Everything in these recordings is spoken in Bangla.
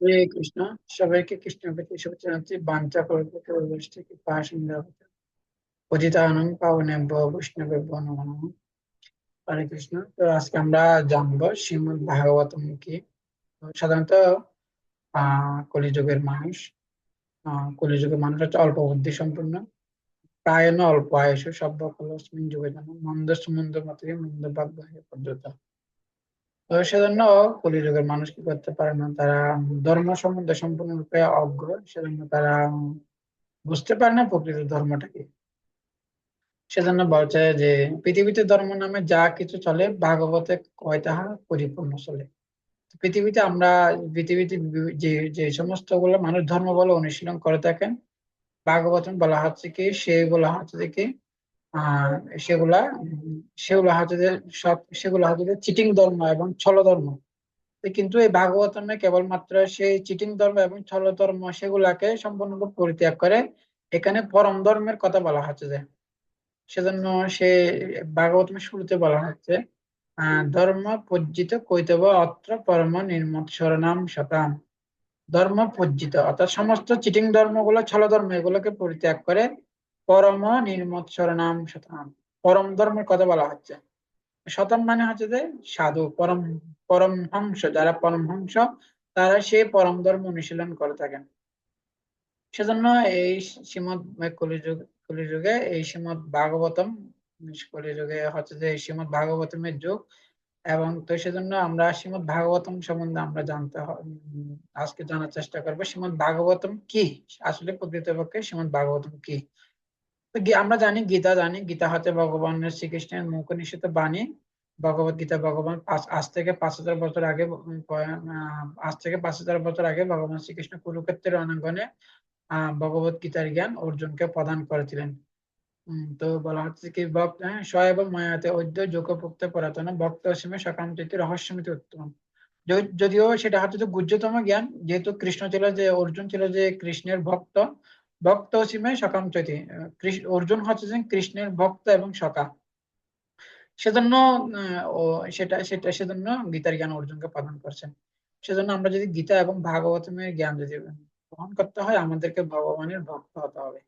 হরে কৃষ্ণ। সবাইকে কৃষ্ণের প্রতি শুভেচ্ছা জানাচ্ছি। বাঞ্ছা কল্পতরু ভ্যস্তস্য কৃপা সিন্ধু পতিতানাং পাবনেভ্যো বৈষ্ণবেভ্যো নমো নমঃ। হরে কৃষ্ণ। তো আজকে আমরা জানবো শ্রীমদ্ ভাগবতম কি। তো সাধারণত কলিযুগের মানুষ কলিযুগের মানুষ হচ্ছে অল্প বুদ্ধি সম্পন্ন, প্রায় না অল্প আয়ুষ, সভ্য কলস্মিন যুগে যেন মন্দস্য মন্দ মতে মন্দ ভাগ্য পর্যন্ত। তো সেজন্য কলিযুগের মানুষ কি করতে পারে না, তারা ধর্ম সম্বন্ধে সম্পূর্ণরূপে অজ্ঞ। সেজন্য তারা বুঝতে পারে না প্রকৃত ধর্মটা কি। সেজন্য বলছে যে পৃথিবীতে ধর্ম নামে যা কিছু চলে, ভাগবতে কয় তাহা পরিপূর্ণ চলে। পৃথিবীতে আমরা পৃথিবীতে যে যে সমস্ত গুলো মানুষ ধর্ম বলে অনুশীলন করে থাকেন, ভাগবতম বলা হচ্ছে কি, সেগুলা হচ্ছে যে কি আহ সেগুলা সেগুলা হচ্ছে যে সেগুলা হচ্ছে যে চিটিং ধর্ম এবং ছল ধর্ম। কিন্তু এই ভাগবতমে কেবলমাত্র সেই চিটিং ধর্ম এবং ছল ধর্ম সেগুলাকে সম্পূর্ণরূপে পরিত্যাগ করে এখানে পরম ধর্মের কথা বলা হচ্ছে যে। সেজন্য সে ভাগবতের শুরুতে বলা হচ্ছে ধর্ম পজ্জিত কৈতব অত্র পরম নির্মৎসরণাম শতাম। ধর্ম পজ্জিত অর্থাৎ সমস্ত চিটিং ধর্মগুলো, ছল ধর্ম, এগুলোকে পরিত্যাগ করে পরম নির্মৎসরণাম শতাম, পরম ধর্মের কথা বলা হচ্ছে। শতাম মানে হচ্ছে যে সাধু, পরমহংস, যারা পরমহংস তারা সেই পরম ধর্ম অনুশীলন করে থাকেন। সেজন্য এই শ্রীমদ কলিযুগে এই শ্রীমদ ভাগবতম, কলিযুগে হচ্ছে যে এই শ্রীমদ ভাগবতমের যুগ। এবং তো সেজন্য আমরা শ্রীমদ ভাগবতম সম্বন্ধে আমরা আজকে জানার চেষ্টা করবো শ্রীমদ ভাগবতম কি। আসলে প্রকৃতপক্ষে শ্রীমদ ভাগবতম কি। তো আমরা জানি, গীতা জানি, গীতা হচ্ছে ভগবানের শ্রীকৃষ্ণের মুখ নিঃসৃত বাণী। ভগবত গীতা ভগবান আজ থেকে 5,000 বছর আগে আজ থেকে 5,000 বছর আগে ভগবান শ্রীকৃষ্ণ কুরুক্ষেত্রের রণাঙ্গনে ভগবত গীতার জ্ঞান অর্জুনকে প্রদান করেছিলেন। তো বলা হচ্ছে কি ভক্ত, স এবং মায়াতে অদ্য যোগভুক্ত পুরাতন ভক্ত অসীমে সকামচিতি রহস্যমিতি উত্তম। যদিও সেটা হচ্ছে যে গুহ্যতম জ্ঞান, যেহেতু কৃষ্ণ ছিল যে, অর্জুন ছিল যে কৃষ্ণের ভক্ত। ভক্ত অসীমে সকামচতি, অর্জুন হচ্ছে যে কৃষ্ণের ভক্ত এবং সখা। সেজন্য ও সেজন্য গীতার জ্ঞান অর্জুনকে প্রদান করছেন। সেজন্য আমরা যদি গীতা এবং ভাগবতমের জ্ঞান যদি গ্রহণ করতে হয়, আমাদেরকে ভগবানের ভক্ত হতে হবে।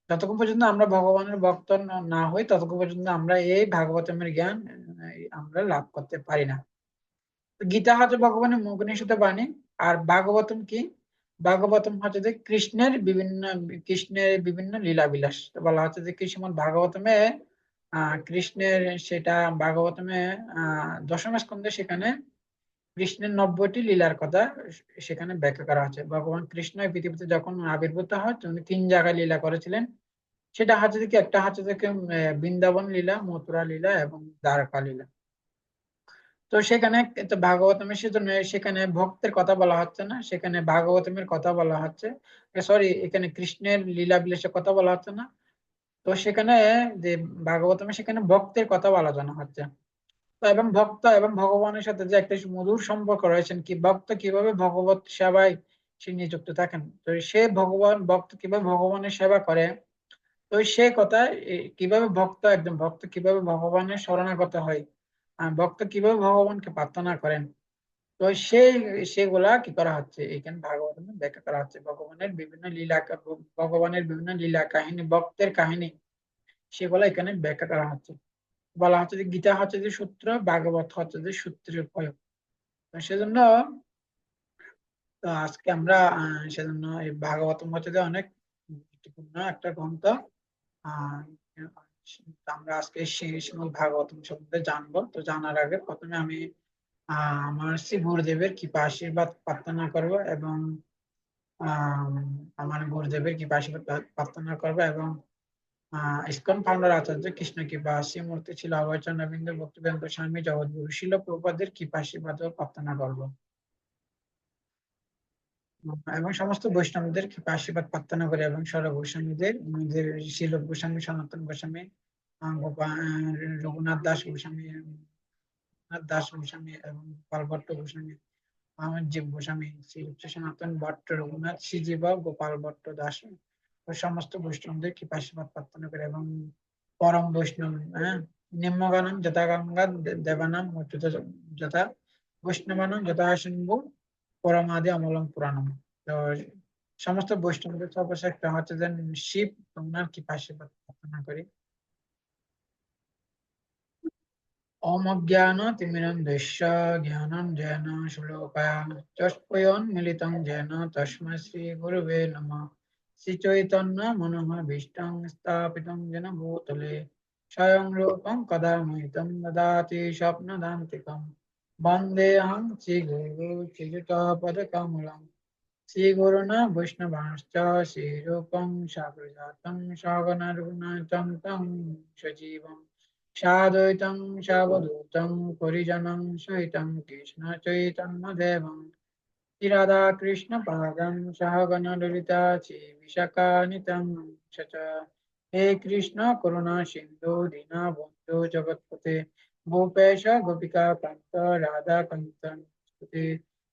যতক্ষণ পর্যন্ত আমরা ভগবানের ভক্ত না হই, ততক্ষণ পর্যন্ত আমরা এই ভাগবতমের জ্ঞান আমরা লাভ করতে পারি না। তো গীতা হচ্ছে ভগবানের মুখ নিঃসৃত বাণী। আর ভাগবতম কি? ভাগবতম হচ্ছে যে কৃষ্ণের বিভিন্ন লীলা বিলাস। তো বলা হচ্ছে যে কৃষ্ণ ভাগবতমে কৃষ্ণের সেটা ভাগবতমে দশম স্কন্ধে সেখানে কৃষ্ণের 90টি লীলার কথা সেখানে ব্যাখ্যা করা আছে। ভগবান কৃষ্ণ এই পৃথিবীতে যখন আবির্ভূত হয় তিনি 3 জায়গায় লীলা করেছিলেন। সেটা হচ্ছে যে কি, একটা হচ্ছে যে কি, বৃন্দাবন লীলা, মথুরা লীলা এবং দ্বারকা লীলা। তো সেখানে তো ভাগবতমের সেজন্য সেখানে ভক্তের কথা বলা হচ্ছে না, সেখানে ভাগবতমের কথা বলা হচ্ছে। সরি, এখানে কৃষ্ণের লীলা বিলাসের কথা বলা হচ্ছে না। তো সেখানে যে ভাগবতমে সেখানে ভক্তের কথা আলোচনা হচ্ছে। তো এবং ভক্ত এবং ভগবানের সাথে যে একটা মধুর সম্পর্ক রয়েছেন, কি ভক্ত কিভাবে ভগবত সেবায় সে নিযুক্ত থাকেন, তো সে ভক্ত কিভাবে ভগবানের সেবা করে। তো সেই কথা কিভাবে একজন ভক্ত কিভাবে ভগবানের শরণাগত হয়, ভক্ত কিভাবে ভগবানকে প্রার্থনা করেন। তো সেগুলা কি করা হচ্ছে এখানে ভাগবতমে ব্যাখ্যা করা হচ্ছে। ভগবানের বিভিন্ন লীলা কাহিনী, ভক্তের কাহিনী, সেগুলা এখানে ব্যাখ্যা করা হচ্ছে। বলা হচ্ছে যে গীতা হচ্ছে যে সূত্র, ভাগবত হচ্ছে যে সূত্রের প্রয়োগ। তো সেজন্য আজকে আমরা সেজন্য এই ভাগবতম হচ্ছে যে অনেক গুরুত্বপূর্ণ একটা গ্রন্থ। আহ আমরা আজকে সেই শ্রীমদ্ ভাগবতম সম্বন্ধে জানবো। তো জানার আগে প্রথমে আমি আমার শ্রী গুরুদেবের কৃপা আশীর্বাদ প্রার্থনা করব এবং আহ আমার গুরুদেবের কৃপা আশীর্বাদ প্রার্থনা করবো এবং ইসকন ফাউন্ডার আচার্য কৃষ্ণ কৃপা শ্রীমূর্তি ছিল অভয়চন্দ্রবিন্দু ভক্তিবেদান্ত স্বামী জগৎগুরু শিল প্রভুপাদের কৃপা আশীর্বাদ প্রার্থনা করবো। এবং সমস্ত বৈষ্ণবদের কৃপা আশীর্বাদ প্রার্থনা করি এবং সর্বৈষ্ণবদের আমাদের শিল গোস্বামী, সনাতন গোস্বামী, রঘুনাথ দাস গোস্বামী, রঘুনাথ দাস গোস্বামী এবং গোপাল ভট্ট গোস্বামী, আমার জীব গোস্বামী, শ্রী সনাতন ভট্ট, রঘুনাথ শ্রীজীব, গোপাল ভট্ট দাস ও সমস্ত বৈষ্ণবদের কৃপা আশীর্বাদ প্রার্থনা করে এবং পরম বৈষ্ণব নিম্নগানম যথা গঙ্গা দেবানাম যথা বৈষ্ণবানাম যথা সিন্ধু পরমাদি অমলং পুরাণম। তো সমস্ত বৈষ্ণবদের সর্বশ্রেষ্ঠ হচ্ছে যে শিব, ওনার কি পাশে প্রার্থনা করি। ओम अज्ञानतिमिरन्धस्य ज्ञानाञ्जन शलाकया चक्षुरुन्मीलितं येन तस्मै श्रीगुरवे नमः। श्रीचैतन्यमनोभीष्टं स्थापितं येन भूतले स्वयं रूपं कदा मह्यं ददाति स्वप्नदान्तिकं। वन्देऽहं श्रीगुरुं श्रीयुतपदकमलं श्रीगुरुणा वैष्णवांश्च श्रीरूपं साग्रजातं सगण रघुनाथं तं सजीवम् साद्वैतं सावधूतं परिजनं सहितं कृष्ण चैतन्यदेवं श्रीराधाकृष्णपादं सहगण ललिता श्रीविशाखान्वितं च। हे कृष्ण करुणा सिन्धु दीनबन्धु जगत्पते गोपेश गोपिका कान्त राधाकान्त नमोस्तुते।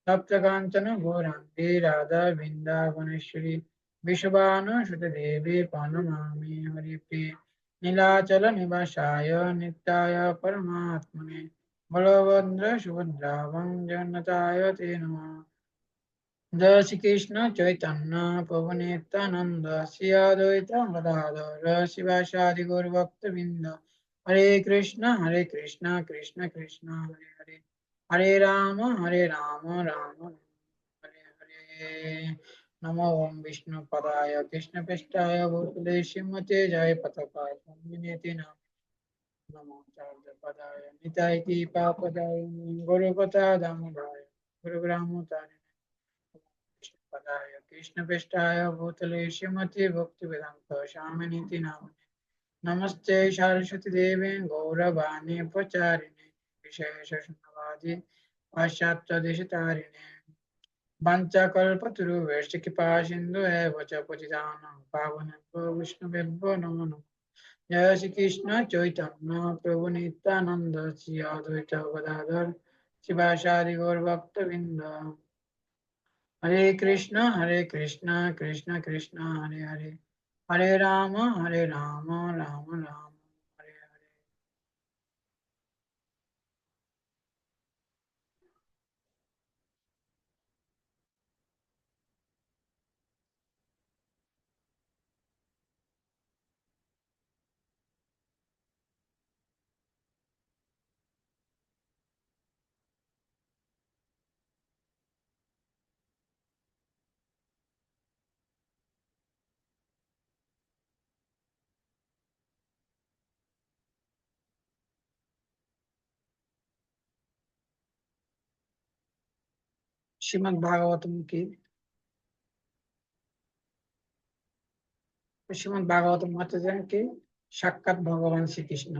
तप्तकाञ्चन गौराङ्गी राधा वृन्दावनेश्वरी विश्वभानुसुते देवी प्रणमामि हरिप्रिये नीलाचल निवासाय नित्याय परमात्मने बलभद्र सुभद्रावं जगन्नाथाय ते नमः। जय श्री कृष्ण चैतन्य प्रभु नित्यानंद श्री अद्वैत गदाधर शिवासादि गौर भक्त बिंद। हरे कृष्ण कृष्ण कृष्ण हरे हरे हरे राम राम राम हरे हरे। नमो ओम विष्णु पदाय कृष्ण पृष्ठाय भूतले श्रीमते जय पताकाय स्वामिनेति नाम। नमो चार्य पदाय निताय की पापदाय गुरुपता दामोदराय गुरुग्रामोताय पदाय कृष्ण पृष्ठाय भूतले श्रीमती भक्ति वेदांत स्वामिनीति नामिने। नमस्ते सरस्वती देवी गौरवाणी प्रचारिणे विशेष शून्यवादी पाश्चात्य देशतारिणे वाञ्छाकल्पतरुभ्यश्च कृपा सिन्धु एव च पतितानां पावनेभ्यो वैष्णवेभ्यो नमो नमः। जय श्री कृष्ण चैतन्य प्रभु नित्यानंद श्री अद्वैत गदाधर शिवासादि गौर भक्तवृंद। हरे कृष्ण कृष्ण कृष्ण हरे हरे हरे राम राम राम हरे हरे। श्रीमद् भागवतम की श्रीमद् भागवतम হচ্ছে কি সাক্ষাৎ ভগবান শ্রীকৃষ্ণ,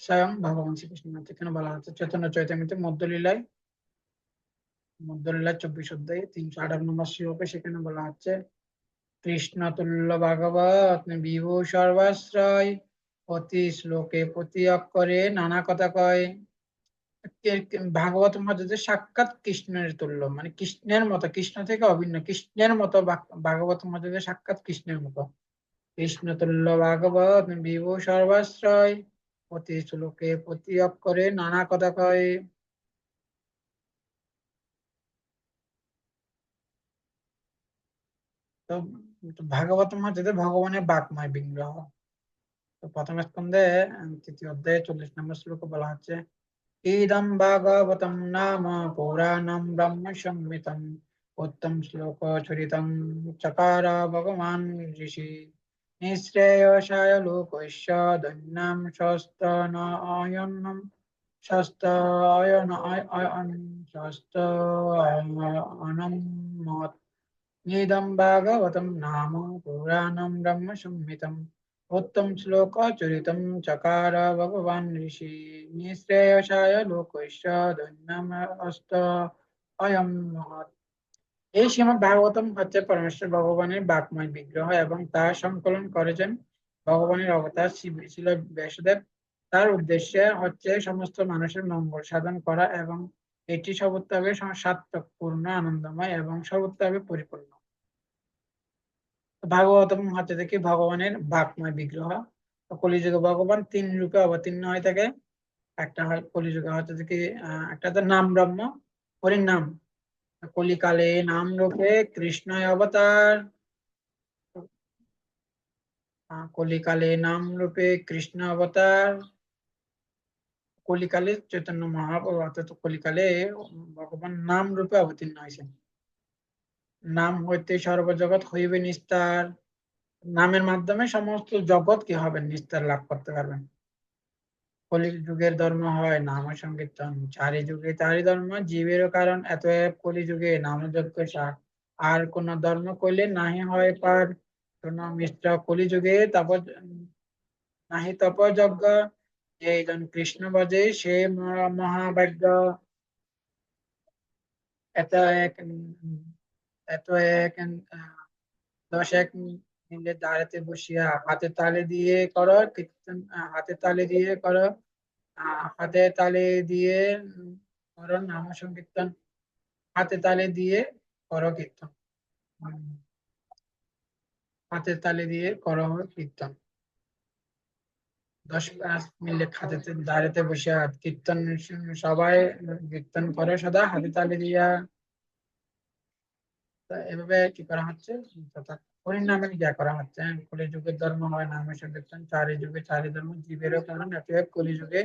স্বয়ং ভগবান শ্রীকৃষ্ণ। এখানে বলা হচ্ছে চৈতন্য চৈতন্যতে মধ্যলীলা 24 অধ্যায়ে 358 শ্লোকে সেখানে বলা হচ্ছে কৃষ্ণ তুল্য ভাগবত বিভু সর্বাশ্রয় প্রতি শ্লোকে প্রতি অক্ষরে নানা কথা কয়। ভাগবত মধ্যে যে সাক্ষাৎ কৃষ্ণের তুল্য, মানে কৃষ্ণের মতো, কৃষ্ণ থেকে অভিন্ন, কৃষ্ণের মতো ভাগবত মধ্যে যে সাক্ষাৎ কৃষ্ণের মতো। কৃষ্ণ তুল্য ভাগবত বিভু সর্বাশ্রয় প্রতি শ্লোকে প্রতি অক্ষরে নানা কথা কয়। তো তো ভাগবত মধ্যে যে ভগবানের বাকময় বিগ্রহ। তো প্রথম স্কন্ধে 3য় অধ্যায়ে 40 নম্বর শ্লোকে বলা হচ্ছে ইদম ভাগবতম নাম পুরাণম ব্রহ্ম সংহিতম উত্তম শ্লোক চরিতম চকার ভগবান ঋষি নিঃশ্রেয়সায় লোকস্য দৈন্যম স্বস্তায়নম স্বস্তায়ন অয়ন স্বস্তায়নম মত। ইদম ভাগবতম নাম পুরাণম ব্রহ্ম সংহিতম उत्तम श्लोक चरितम चकार भगवान ऋषि निःश्रेयसाय लोकस्य धन्यम अस्त অয়ম মহৎ। এই শ্রীমদ্ ভাগবতম হচ্ছে পরমেশ্বর ভগবানের বাক্ময় বিগ্রহ এবং তা সংকলন করেছেন ভগবানের অবতার ছিল ব্যাসদেব। তার উদ্দেশ্য হচ্ছে সমস্ত মানুষের মঙ্গল সাধন করা এবং এটি সর্বোত্তভাবে সার্থক পূর্ণ আনন্দময় এবং সর্বোত্তভাবে পরিপূর্ণ। ভাগবতম হচ্ছে দেখি ভগবানের বাকময় বিগ্রহ। তো কলিযুগে ভগবান 3 রূপে অবতীর্ণ হয়ে থাকে। একটা হয় কলিযুগে হচ্ছে দেখি একটা তো নাম ব্রহ্ম, হরির নাম, কলিকালে নাম রূপে কৃষ্ণ অবতার, কলিকালে নাম রূপে কৃষ্ণ অবতার। কলিকালে চৈতন্য মহাপ্রভু অর্থাৎ কলিকালে ভগবান নাম রূপে অবতীর্ণ হয়েছেন। নাম হইতে সর্বজগৎ হইবে নিস্তার। নামের মাধ্যমে সমস্ত জগৎ কি হবে, নিস্তার লাভ করতে পারবেন। কলি যুগের ধর্ম হয় নাম সংকীর্তন, চারি যুগে চারি ধর্ম জীবেরও কারণ, এতএব কলি যুগে নাম যজ্ঞ সার। আর কোন ধর্ম কইলে নাহি হয় পার, কোন মিশ্র কলি যুগে তপ নাহি তপ যজ্ঞ। যে জন কৃষ্ণ ভজে সে মহাভাগ্য। এত এক এত এক দশ এক মিলে দাঁড়াতে বসিয়া হাতে তালে দিয়ে করো কীর্তন, হাতে তালে দিয়ে করো, হাতে তালে দিয়ে করো নাম সংকীর্তন, হাতে তালে দিয়ে করো কীর্তন। উম, হাতে তালে দিয়ে করো কীর্তন। 10 মিনিট হাতে দাঁড়াতে বসিয়া কীর্তন, সবাই কীর্তন করে সদা হাতে তালে দিয়া। তা এভাবে কি করা হচ্ছে, অর্থাৎ হরিনামে যা করা হচ্ছে। কলি যুগের ধর্ম হয় নামের সংকীর্তন, চারি যুগে চারি ধর্ম জীবেরও কারণ, অতএব কলি যুগে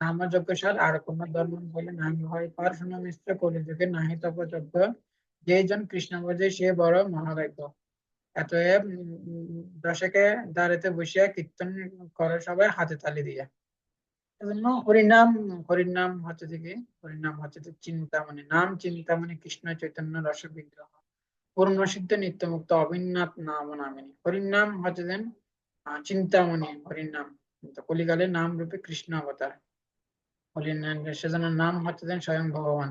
নাম যজ্ঞ সার। আর কোন ধর্ম বলে নামি হয় পার, শুনো মিশ্র কলি যুগে নাহি তপ যজ্ঞ। যেই জন কৃষ্ণ বোঝে সে বড় মহাভাগ্য। অতএব দশকে দাঁড়াতে বসিয়া কীর্তন করে সবাই হাতে তালি দিয়া। এজন্য হরিনাম, হরিনাম হচ্ছে থেকে, হরিনাম হচ্ছে যে চিন্তামণি, নাম চিন্তামণি কৃষ্ণ চৈতন্য রস বিগ্রহ, পূর্ণ সিদ্ধ নিত্যমুক্ত অভিন্নাথ নাম নামিনী। হরিনাম হচ্ছে দেন চিন্তামণি হরিনাম। তো কলিকালে নাম রূপে কৃষ্ণ অবতার। হরিনাম সেজন্য নাম হচ্ছে দেন স্বয়ং ভগবান।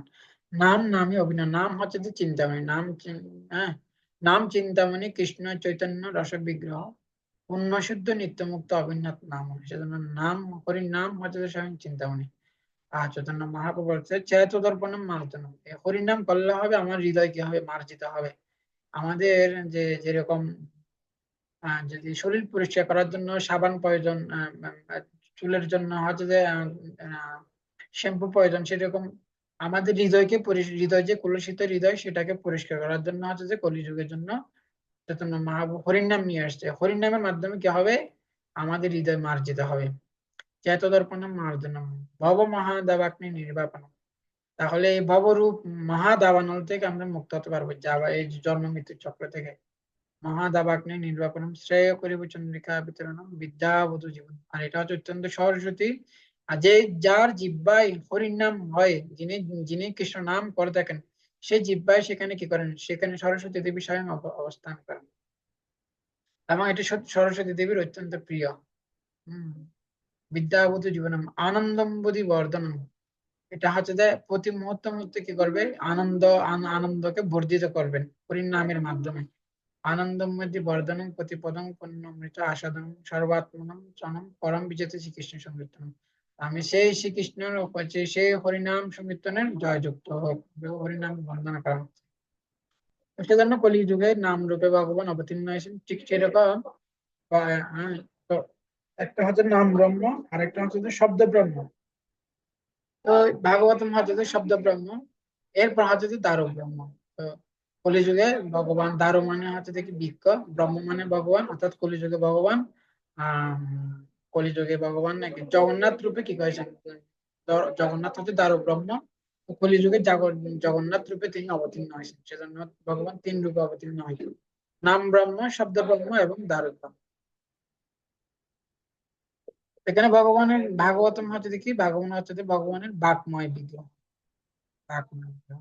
নাম নামই অভিনয়, নাম হচ্ছে যে চিন্তামণি, হ্যাঁ, নাম চিন্তামণি কৃষ্ণ চৈতন্য রস বিগ্রহ, পূর্ণ শুদ্ধ নিত্যমুক্ত অভিন্নাথ নাম। সেজন্য নাম, হরির নাম হচ্ছে যে স্বয়ং চিন্তামণি। আর চৈতন্য মহাপ্রভু বলছে চেত দর্পণম মার্জনম, হরিনাম করলে হবে আমার হৃদয় কি হবে, মার্জিত হবে। আমাদের যে যেরকম যদি শরীর পরিষ্কার করার জন্য সাবান প্রয়োজন, চুলের জন্য হচ্ছে যে শ্যাম্পু প্রয়োজন, সেরকম আমাদের হৃদয়কে হৃদয় যে কলুষিত হৃদয় সেটাকে পরিষ্কার করার জন্য হচ্ছে যে কলিযুগের জন্য চৈতন্য মহাপ্রভু হরিনাম নিয়ে আসছে। হরিনামের মাধ্যমে কি হবে, আমাদের হৃদয় মার্জিত হবে। চেতদর্পণম মার্জনম ভব মহাদাবাগ্নি নির্বাপনম। তাহলে এই ভবরূপ মহাদাবানল থেকে আমরা মুক্ত হতে পারবো, যাবা এই জন্ম মৃত্যুর চক্র থেকে। মহাদাবাগ্নি নির্বাপনম শ্রেয় করিব চন্দ্রিকা বিতরণম বিদ্যাবধূ জীবন। আর এটা হচ্ছে অত্যন্ত সরস্বতী। আর যে যার জিহ্বায় হরির নাম হয়, যিনি যিনি কৃষ্ণ নাম করে থাকেন, সেই জিহ্বায় সেখানে কি করেন, সেখানে সরস্বতী দেবী স্বয়ং অবস্থান করেন। এবং এটি সরস্বতী দেবীর অত্যন্ত প্রিয়। হম বিদ্যাবধূ জীবনম আনন্দম বুদ্ধি বর্ধনম। এটা হচ্ছে যে প্রতি মুহূর্তে মুহূর্তে কি করবে, আনন্দকে বর্ধিত করবেন হরির নামের মাধ্যমে। আনন্দমধ্যে বর্ধনং প্রতিপদং পুণ্যমৃত আসাদং সর্বাত্মনম চনম পরম বিজেতে শ্রীকৃষ্ণ সংকীর্তন। আমি সেই শ্রীকৃষ্ণের হচ্ছে সেই হরিনাম সংকীর্তনের জয়যুক্ত হোক, হরিনাম বন্দনা করা হচ্ছে। তো সেজন্য কলি যুগে নাম রূপে ভগবান অবতীর্ণ হয়েছেন। ঠিক সেরকম তো একটা হচ্ছে নাম ব্রহ্ম, আর একটা হচ্ছে যে শব্দ ব্রহ্ম। তো ভাগবতম হচ্ছে যে শব্দ ব্রহ্ম, এরপর হচ্ছে যে দারু ব্রহ্ম। তো কলিযুগে ভগবান, দারু মানে হচ্ছে যে কি বৃক্ষ, ব্রহ্ম মানে ভগবান, অর্থাৎ কলিযুগে ভগবান আহ কলিযুগে ভগবান নাকি জগন্নাথ রূপে কি করেছেন, জগন্নাথ হচ্ছে দারু ব্রহ্ম। তো কলিযুগে জগন্নাথ রূপে তিনি অবতীর্ণ হয়েছেন। সেজন্য ভগবান 3 রূপে অবতীর্ণ হয়েছেন, নাম ব্রহ্ম, শব্দ ব্রহ্ম এবং দারু ব্রহ্ম। এখানে ভগবানের ভাগবতম হচ্ছে দেখি, ভগবান হচ্ছে যে ভগবানের বাকময় বিগ্রহ, বাকময় বিগ্রহ।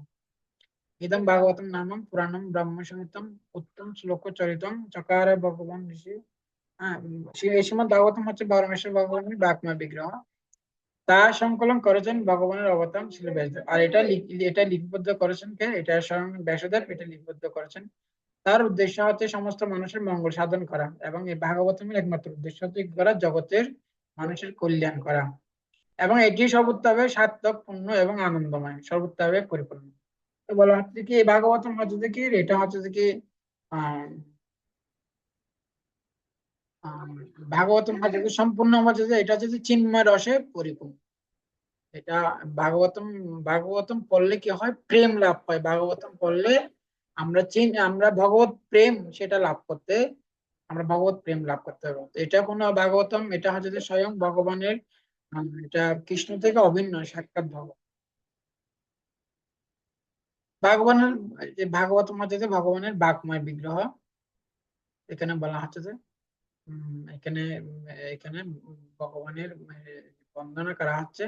ইদম ভাগবতম নামম পুরাণম ব্রহ্ম সংহিতম উত্তম শ্লোক চরিতম চকার ভগবান ঋষি। হ্যাঁ, এই সময় ভাগবতম হচ্ছে পরমেশ্বর ভগবানের বাকময় বিগ্রহ। তা সংকলন করেছেন ভগবানের অবতার শ্রী ব্যাসদেব। আর এটা লিপিবদ্ধ করেছেন কে, এটা স্বয়ং ব্যাসদেব এটা লিপিবদ্ধ করেছেন। তার উদ্দেশ্য হচ্ছে সমস্ত মানুষের মঙ্গল সাধন করা, এবং এই ভাগবতমের একমাত্র উদ্দেশ্য হচ্ছে কি করা, জগতের মানুষের কল্যাণ করা। এবং এটি সর্বোত্তভাবে সার্থক, পূর্ণ এবং আনন্দময়, সর্বোত্তভাবে পরিপূর্ণ। তো বলা হচ্ছে কি এই ভাগবতম হচ্ছে যে কি, এটা হচ্ছে যে কি আহ আহ, ভাগবতম হচ্ছে যে সম্পূর্ণ হচ্ছে যে এটা হচ্ছে যে চিন্ময় রসে পরিপূর্ণ। এটা ভাগবতম, ভাগবতম পড়লে কি হয়, প্রেম লাভ পায়। ভাগবতম পড়লে আমরা ভগবত প্রেম সেটা লাভ করতে, আমরা ভগবত প্রেম লাভ করতে পারবো। তো এটা কোনো ভাগবতম, এটা হচ্ছে যে স্বয়ং ভগবানের, এটা কৃষ্ণ থেকে অভিন্ন সাক্ষাৎ ভগবান। ভগবানের যে ভাগবতম হচ্ছে যে ভগবানের বাকময় বিগ্রহ। এখানে বলা হচ্ছে যে এখানে এখানে ভগবানের বন্দনা করা হচ্ছে।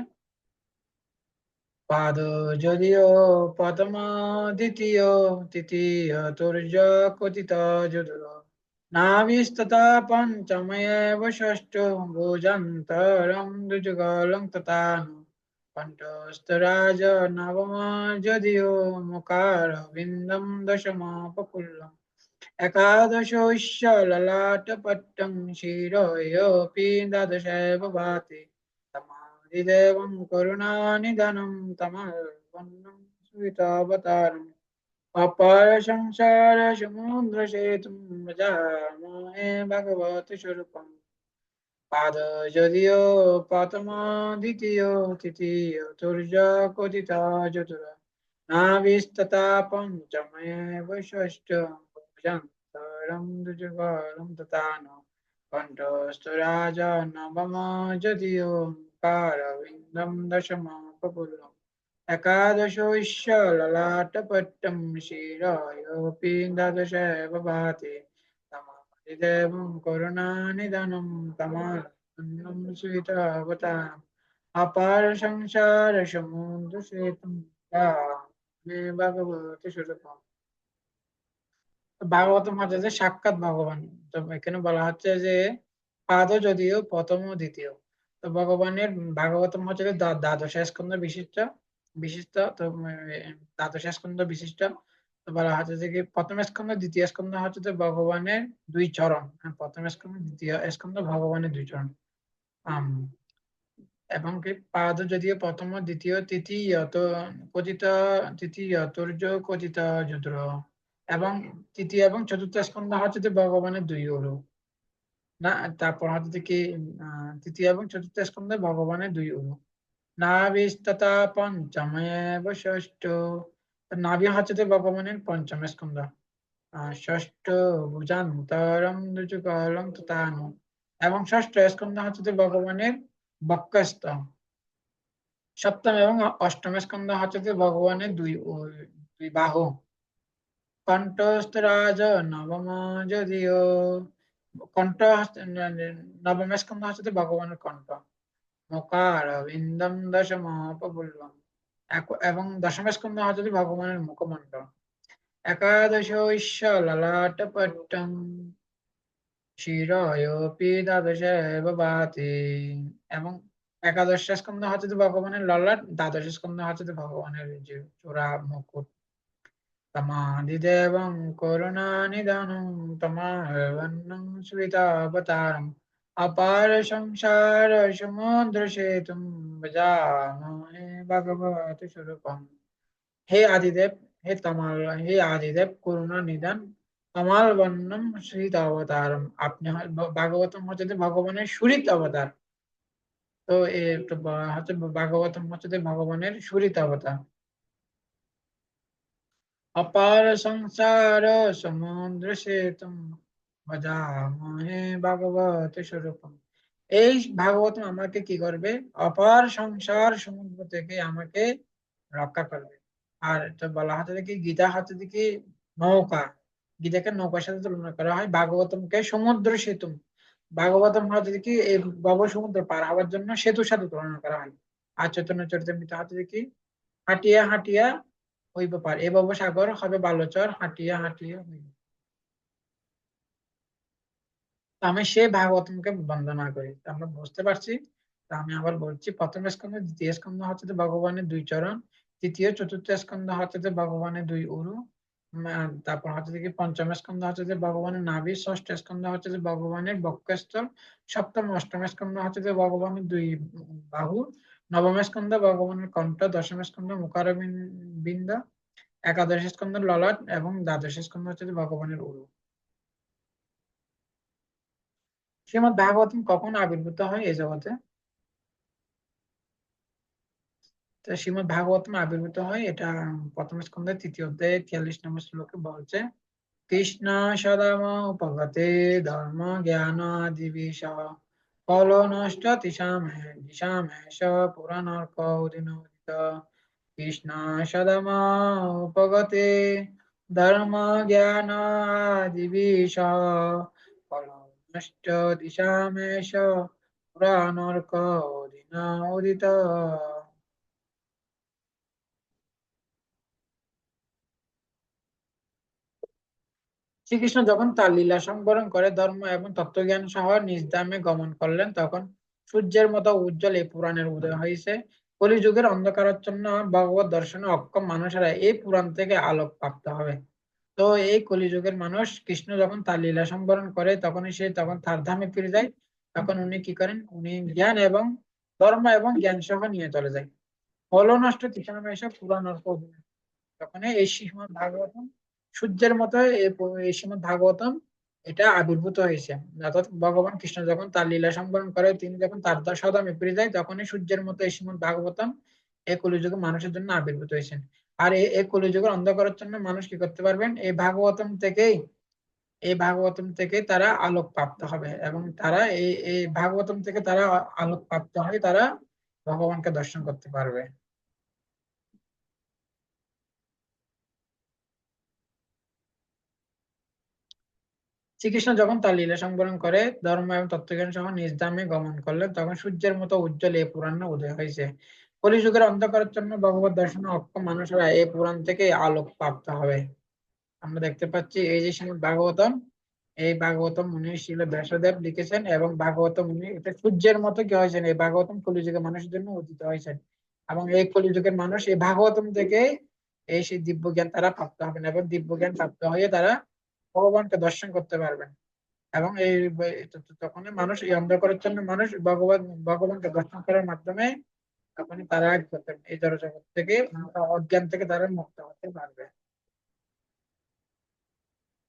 পাদ যদিও প্রথম দ্বিতীয় তৃতীয় তুর্য কথিত যদুর নাভিস্তথা পঞ্চময়েব ষষ্ঠ ভুজন্তরং দ্বিযুগলং তথা কণ্ঠস্থরাজ নবম যদিও মুখার বিন্দম দশমাপকুল্লম একাদশোऽস্য ললাটপট্টং শিরোऽপি দ্বাদশैव भाति तमादिदेवं करुणानिधनं तमर्पणं सुवितावतारम् अपार संसारसमुद्रसेतुं भजामहे भगवती स्वरूपम् पाद যদিও প্রথম দ্বিতীয় তৃতীয় তুর্য কথিত চতুর নাভিস্তথা পঞ্চমেব ষষ্ঠ ভুজন্তরং দ্বিযুগলং তথা কণ্ঠস্থরাজ নবম যদিও কারবিন্দম দশম প্রফুল্লম একাদশোऽস্য ললাটপট্টং শিরোऽপি দ্বাদশैव भाति तमादिदेवं करुणानिधनं तमालम्बनं सुवितावतारम् अपार संसार समुद्र सेतुं मे भगवती स्वरूपम्। ভাগবতম হচ্ছে যে সাক্ষাৎ ভগবান। তো এখানে বলা হচ্ছে যে পাদ যদিও প্রথম ও দ্বিতীয়, তো ভগবানের ভাগবতম হচ্ছে যে দ্বাদশ স্কন্ধ বিশিষ্ট, তো দ্বাদশ স্কন্ধ বিশিষ্ট। তো বলা হচ্ছে যে কি প্রথম স্কন্ধ দ্বিতীয় স্কন্ধ হচ্ছে যে ভগবানের দুই চরণ। প্রথম স্কন্ধ দ্বিতীয় স্কন্ধ ভগবানের দুই চরণ। আম, এবং কি পাদ যদিও প্রথম ও দ্বিতীয় তৃতীয় তো কথিত, তৃতীয় তুর্য কথিত যুদ্র, এবং তৃতীয় এবং চতুর্থ স্কন্ধ হচ্ছে যে ভগবানের দুই উরু। না, তারপর হচ্ছে কি তৃতীয় এবং চতুর্থ স্কন্ধে ভগবানের দুই উরু। নাভিস্তথা পঞ্চমেব ষষ্ঠ, তো নাভি হচ্ছে যে ভগবানের পঞ্চম স্কন্ধ। ষষ্ঠ ভুজান্তরং দ্বিযুগলং তথানু, এবং ষষ্ঠ স্কন্ধ হচ্ছে যে ভগবানের বক্ষস্থ। সপ্তম এবং অষ্টম স্কন্ধ হচ্ছে যে ভগবানের দুই বাহু। কণ্ঠস্থ রাজ নবম যদিও, কণ্ঠ নবম স্কন্ধ হচ্ছে যে ভগবানের কণ্ঠ। মুখার বিন্দম দশম প্রফুল্লম, এবং দশম স্কন্ধ হচ্ছে যে ভগবানের মুখমণ্ডল। একাদশ ঈশ্বর ললাটপট্টং শিরোপি দ্বাদশৈব ভাতি, এবং একাদশ স্কন্ধ হচ্ছে যে ভগবানের ললাট, দ্বাদশ স্কন্ধ হচ্ছে যে ভগবানের যে চূড়া মুকুট। তমাদিদেবং করুণানিধানং তমার্পণং সুবিতাবতারम् अपार संसार समुद्र सेतुं भजामहे भगवती स्वरूपम्। হে আদিদেব, হে আদিদেব করুণা নিদান তমাল বর্ণম শ্রীত অবতারম, আপনি ভাগবতম হচ্ছে যে ভগবানের সুরিত অবতার। তো হচ্ছে ভাগবতম হচ্ছে যে ভগবানের সুরিত অবতার। অপার সংসার সমুদ্র সেতুম ভজামহে ভগবতী স্বরূপম। এই ভাগবতম আমাকে কি করবে, অপার সংসার সমুদ্র থেকে আমাকে রক্ষা করবে। আর তো বলা হচ্ছে যে কি গীতা হচ্ছে যে কি নৌকা, গীতাকে নৌকার সাথে তুলনা করা হয়, ভাগবতমকে সমুদ্র সেতু। ভাগবতম হচ্ছে যে কি এই ভব সমুদ্র পার হওয়ার জন্য সেতুর সাথে তুলনা করা হয়। আর চৈতন্য চরিতামৃত হচ্ছে যে কি হাঁটিয়া হাঁটিয়া হইব পার, এ ভব সাগর হবে বালুচর হাঁটিয়া হাঁটিয়া হইব। তো আমি সেই ভাগবতমকে বন্দনা করি। তো আমরা বুঝতে পারছি। তো আমি আবার বলছি, প্রথম স্কন্ধ দ্বিতীয় স্কন্ধ হচ্ছে যে ভগবানের দুই চরণ, তৃতীয় চতুর্থ স্কন্ধ হচ্ছে যে ভগবানের দুই উরু। তারপর হচ্ছে যে কি পঞ্চম স্কন্ধ হচ্ছে যে ভগবানের নাভি, ষষ্ঠ স্কন্ধ হচ্ছে যে ভগবানের বক্ষস্থল, সপ্তম অষ্টম স্কন্ধ হচ্ছে যে ভগবানের দুই বাহু, নবম স্কন্ধ ভগবানের কণ্ঠ, দশম স্কন্ধ মুখার বিন্দ, একাদশ স্কন্ধ ললাট, এবং দ্বাদশ স্কন্ধ হচ্ছে যে ভগবানের উরু। শ্রীমদ্ ভাগবতম কখন আবির্ভূত হয় এই জগতে? তো শ্রীমদ ভাগবতম আবির্ভূত হয় এটা প্রথম স্কন্ধের 3য় অধ্যায়ে 43 নম্বর শ্লোকে বলছে, কৃষ্ণ সদাম উপগতে ধর্ম জ্ঞান দিবিষ ফল নষ্ট দিশামেশ পুরাণর্ক উদিনোদিত। কৃষ্ণ সদাম উপগতে ধর্ম জ্ঞান দিবিষ ফল নষ্ট দিশামেশ পুরাণর্ক উদিত। শ্রীকৃষ্ণ যখন তার লীলা সংবরণ করে ধর্ম এবং তত্ত্বজ্ঞান সহ নিজ ধামে গমন করলেন, তখন সূর্যের মতো উজ্জ্বল এই পুরাণের উদয় হয়েছে। কলিযুগের অন্ধকারাচ্ছন্ন ভগবত দর্শনে অক্ষম মানুষেরা এই পুরাণ থেকে আলোক প্রাপ্ত হবে। তো এই কলিযুগের মানুষ কৃষ্ণ যখন তার লীলা সংবরণ করে তখনই সে তখন তার ধামে ফিরে যায়। তখন উনি কি করেন, উনি জ্ঞান এবং ধর্ম এবং জ্ঞান সহ নিয়ে চলে যায়। ফল নষ্ট তৃষ্ণা এসব পুরাণ অর্থ। তখন এই শ্রীমদ্ ভাগবতম সূর্যের মতো এই শ্রীমদ্ ভাগবতম এটা আবির্ভূত হয়েছে। অর্থাৎ ভগবান কৃষ্ণ যখন তার লীলা সম্বরণ করে, তিনি যখন তার সদামে ফিরে যায়, তখনই সূর্যের মতো এই শ্রীমদ্ ভাগবতম এই কলিযুগে মানুষের জন্য আবির্ভূত হয়েছেন। আর এই কলিযুগের অন্ধকারের জন্য মানুষ কি করতে পারবেন, এই ভাগবতম থেকে তারা আলোক প্রাপ্ত হবে এবং তারা এই ভাগবতম থেকে তারা আলোক প্রাপ্ত হয়ে তারা ভগবানকে দর্শন করতে পারবে। শ্রীকৃষ্ণ যখন তার লীলা সংবরণ করে ধর্ম এবং তত্ত্বজ্ঞান সহ নিজ ধামে গমন করলেন, তখন সূর্যের মতো উজ্জ্বল এই পুরাণ উদয় হয়েছে। কলিযুগের অন্ধকারের জন্য ভগবত দর্শনে অক্ষম মানুষেরা এই পুরাণ থেকে আলোক প্রাপ্ত হবে। আমরা দেখতে পাচ্ছি এই যে শ্রীমদ্ ভাগবতম, এই ভাগবতম মুনি শিল ব্যাসদেব লিখেছেন এবং ভাগবতম মুনি এটা সূর্যের মতো কি হয়েছেন, এই ভাগবতম কলিযুগের মানুষের জন্য উদিত হয়েছেন। এবং এই কলিযুগের মানুষ এই ভাগবতম থেকে এই সেই দিব্য জ্ঞান তারা প্রাপ্ত হবেন এবং দিব্য জ্ঞান প্রাপ্ত হয়ে তারা ভগবানকে দর্শন করতে পারবেন। এবং তখনই মানুষ এই অন্ধকারের জন্য মানুষ ভগবানকে দর্শন করার মাধ্যমে তখনই তারা কি করতে পারবে, এই জড়জগৎ থেকে অজ্ঞান থেকে তারা মুক্ত হতে পারবে।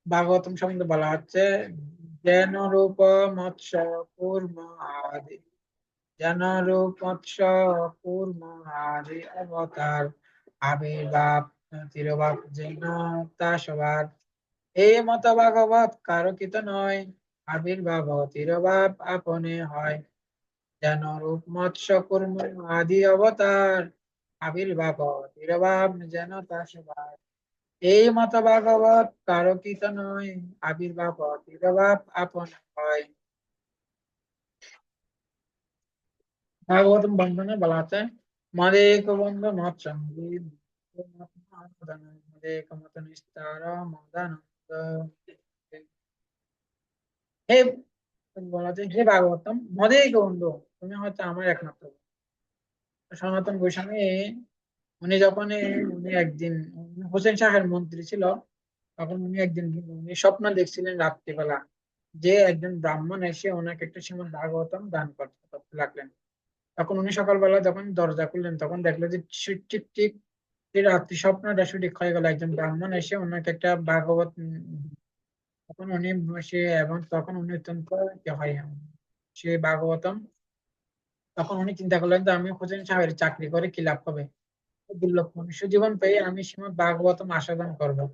ভাগবতম সম্বন্ধে বলা হচ্ছে, জ্ঞান রূপ মৎস্য কূর্ম আদি, জ্ঞান রূপ মৎস্য কূর্ম আদি অবতার আবির্ভাব তিরোভাব যেন তা সবার। এই মত ভাগবত কারকিত নয়, আবির্ভাব তিরোভাব আপনে হয়। যেন রূপ মৎস্য কূর্ম আদি অবতার আবির্ভাব তিরোভাব যেন তা সবার। এই মত ভাগবত কারকিত নয়, আবির্ভাব তিরোভাব আপন হয়। ভাগবতম বন্ধনে বলা আছে, মদেক বন্ধু মত সঙ্গী মদেক মত নিস্তার মদানন্দ। হে বলা আছে, হে ভাগবতম মদেক বন্ধু, তুমি হচ্ছে আমার একমাত্র বন্ধু। সনাতন গোস্বামী উনি একদিন হোসেন শাহের মন্ত্রী ছিল। তখন উনি স্বপ্ন দেখছিলেন রাত্রিবেলা যে একজন ব্রাহ্মণ এসে ওনাকে একটা শ্রীমদ্ ভাগবতম দান করতে করতে লাগলেন। তখন উনি সকালবেলা যখন দরজা খুললেন তখন দেখলো যে ঠিক ঠিক যে রাত্রি স্বপ্নটা সঠিক হয়ে গেল, একজন ব্রাহ্মণ এসে ওনাকে একটা ভাগবত তখন উনি তখন উনি অত্যন্ত ইয়ে হয় সে ভাগবতম। তখন উনি চিন্তা করলেন যে আমি হোসেন সাহেবের চাকরি করে কি লাভ হবে, দুর্লভ মনুষ্য জীবন পেয়ে আমি শ্রীমদ্ ভাগবতম আস্বাদন করবো।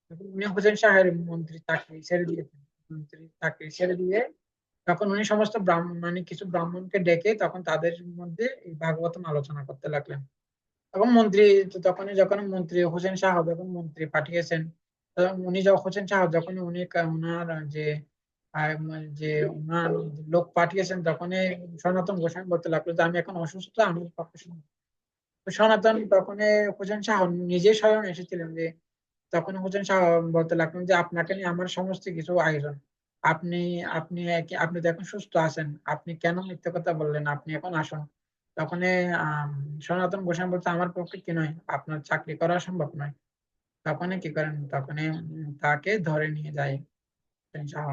তখন উনি হোসেন শাহের মন্ত্রী চাকরি ছেড়ে দিয়েছেন। মন্ত্রী চাকরি ছেড়ে দিয়ে তখন উনি সমস্ত ব্রাহ্মণ মানে কিছু ব্রাহ্মণকে ডেকে তখন তাদের মধ্যে এই ভাগবতম আলোচনা করতে লাগলেন। তখন যখন মন্ত্রী হোসেন শাহ যখন মন্ত্রী পাঠিয়েছেন, তখন উনি যখন হোসেন শাহ যখন উনি উনার যে উনার লোক পাঠিয়েছেন, তখন সনাতন গোস্বামী বলতে লাগলো যে আমি এখন অসুস্থ, আমি পক্ষে তো সনাতন তখন হোসেন শাহ নিজে স্বয়ং এসেছিলেন। যে তখন হোসেন শাহ বলতে লাগলেন যে আপনাকে নিয়ে আমার সমস্ত কিছু আয়োজন, আপনি আপনি তো এখন সুস্থ আছেন, আপনি কেন মিথ্যে কথা বললেন, আপনি এখন আসুন। তখন সনাতন গোস্বামী বলতে আমার পক্ষে কি নয়, আপনার চাকরি করা সম্ভব নয়। তখন কি করেন, তখন তাকে ধরে নিয়ে যায় হোসেন শাহ।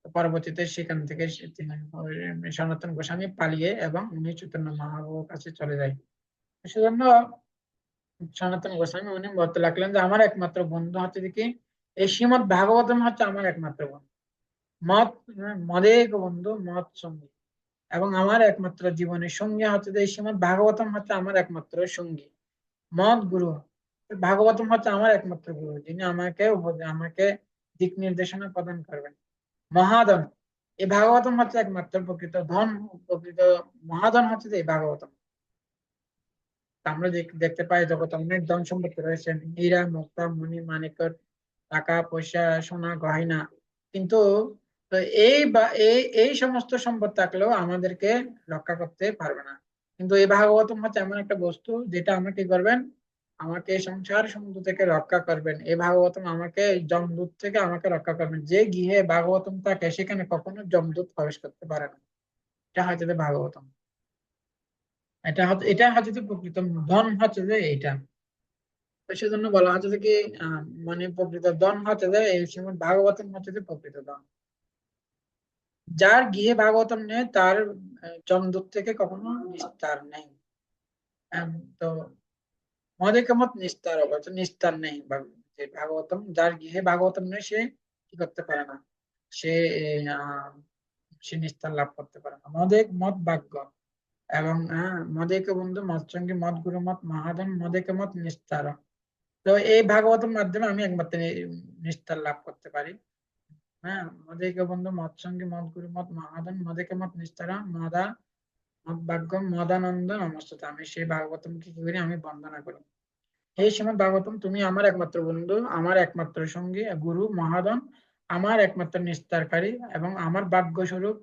তো পরবর্তীতে সেখান থেকে সনাতন গোস্বামী পালিয়ে এবং উনি চৈতন্য মহাপ্রভুর কাছে চলে যায়। সেজন্য সনাতন গোস্বামী উনি বলতে লাগলেন যে আমার একমাত্র বন্ধু হচ্ছে কি এই শ্রীমৎ ভাগবতম হচ্ছে আমার একমাত্র বন্ধু। মত মদেক বন্ধু মত সঙ্গী। এবং আমার একমাত্র জীবনের সঙ্গী হচ্ছে যে এই শ্রীমদ ভাগবতম হচ্ছে আমার একমাত্র সঙ্গী। মদ গুরু, ভাগবতম হচ্ছে আমার একমাত্র গুরু, যিনি আমাকে দিক নির্দেশনা প্রদান করবেন। মহাধন, এই ভাগবতম হচ্ছে একমাত্র প্রকৃত ধন, প্রকৃত মহাধন হচ্ছে যে এই ভাগবতম। আমরা দেখতে পাই জগতে অনেক ধন সম্পত্তি রয়েছে, হীরা মুক্তা মণি মানিক্য, টাকা পয়সা সোনা গয়না, কিন্তু তো এই সমস্ত সম্পদ থাকলেও আমাদেরকে রক্ষা করতে পারবে না। কিন্তু এই ভাগবতম হচ্ছে এমন একটা বস্তু যেটা আমাকে কি করবেন, আমাকে এই সংসার সমুদ্র থেকে রক্ষা করবেন। এই ভাগবতম আমাকে যমদূত থেকে আমাকে রক্ষা করবেন। যে গৃহে ভাগবতম থাকে সেখানে কখনো যমদূত প্রবেশ করতে পারে না। এটা হচ্ছে যে ভাগবতম, এটা হচ্ছে যে প্রকৃত ধন হচ্ছে যে এটা। তো সেজন্য বলা হচ্ছে যে কি মানে প্রকৃত ধন হচ্ছে যে এই শ্রীমদ্ ভাগবতম হচ্ছে যে প্রকৃত ধন। যার গৃহে ভাগবতম নেই তার যমদূত থেকে কখনো নিস্তার নেই। আম, তো মদেকমত নিস্তার অবশ্য নিস্তার নেই। যে ভাগবতম, যার গৃহে ভাগবতম নেই সে কি করতে পারে না, সে আহ সে নিস্তার লাভ করতে পারে না। মদেক মত ভাগ্য এবং মদেক বন্ধু মত সঙ্গী মত গুরু মত মহাধন মদেক মত নিস্তার। তো এই ভাগবতের মাধ্যমে আমি একমাত্র নিস্তার লাভ করতে পারি। হ্যাঁ, মদেকে বন্ধু মত সঙ্গী মত গুরু মত মহাধন মদেকে মত নিস্তারা মদা মত ভাগ্য মদানন্দ নমস্তে। আমি সেই ভাগবতমকে কি করি, আমি বন্দনা করি। হে শ্রীমদ ভাগবতম, তুমি আমার একমাত্র বন্ধু, আমার একমাত্র সঙ্গী গুরু মহাধন, আমার একমাত্র নিস্তারকারী এবং আমার ভাগ্য স্বরূপ,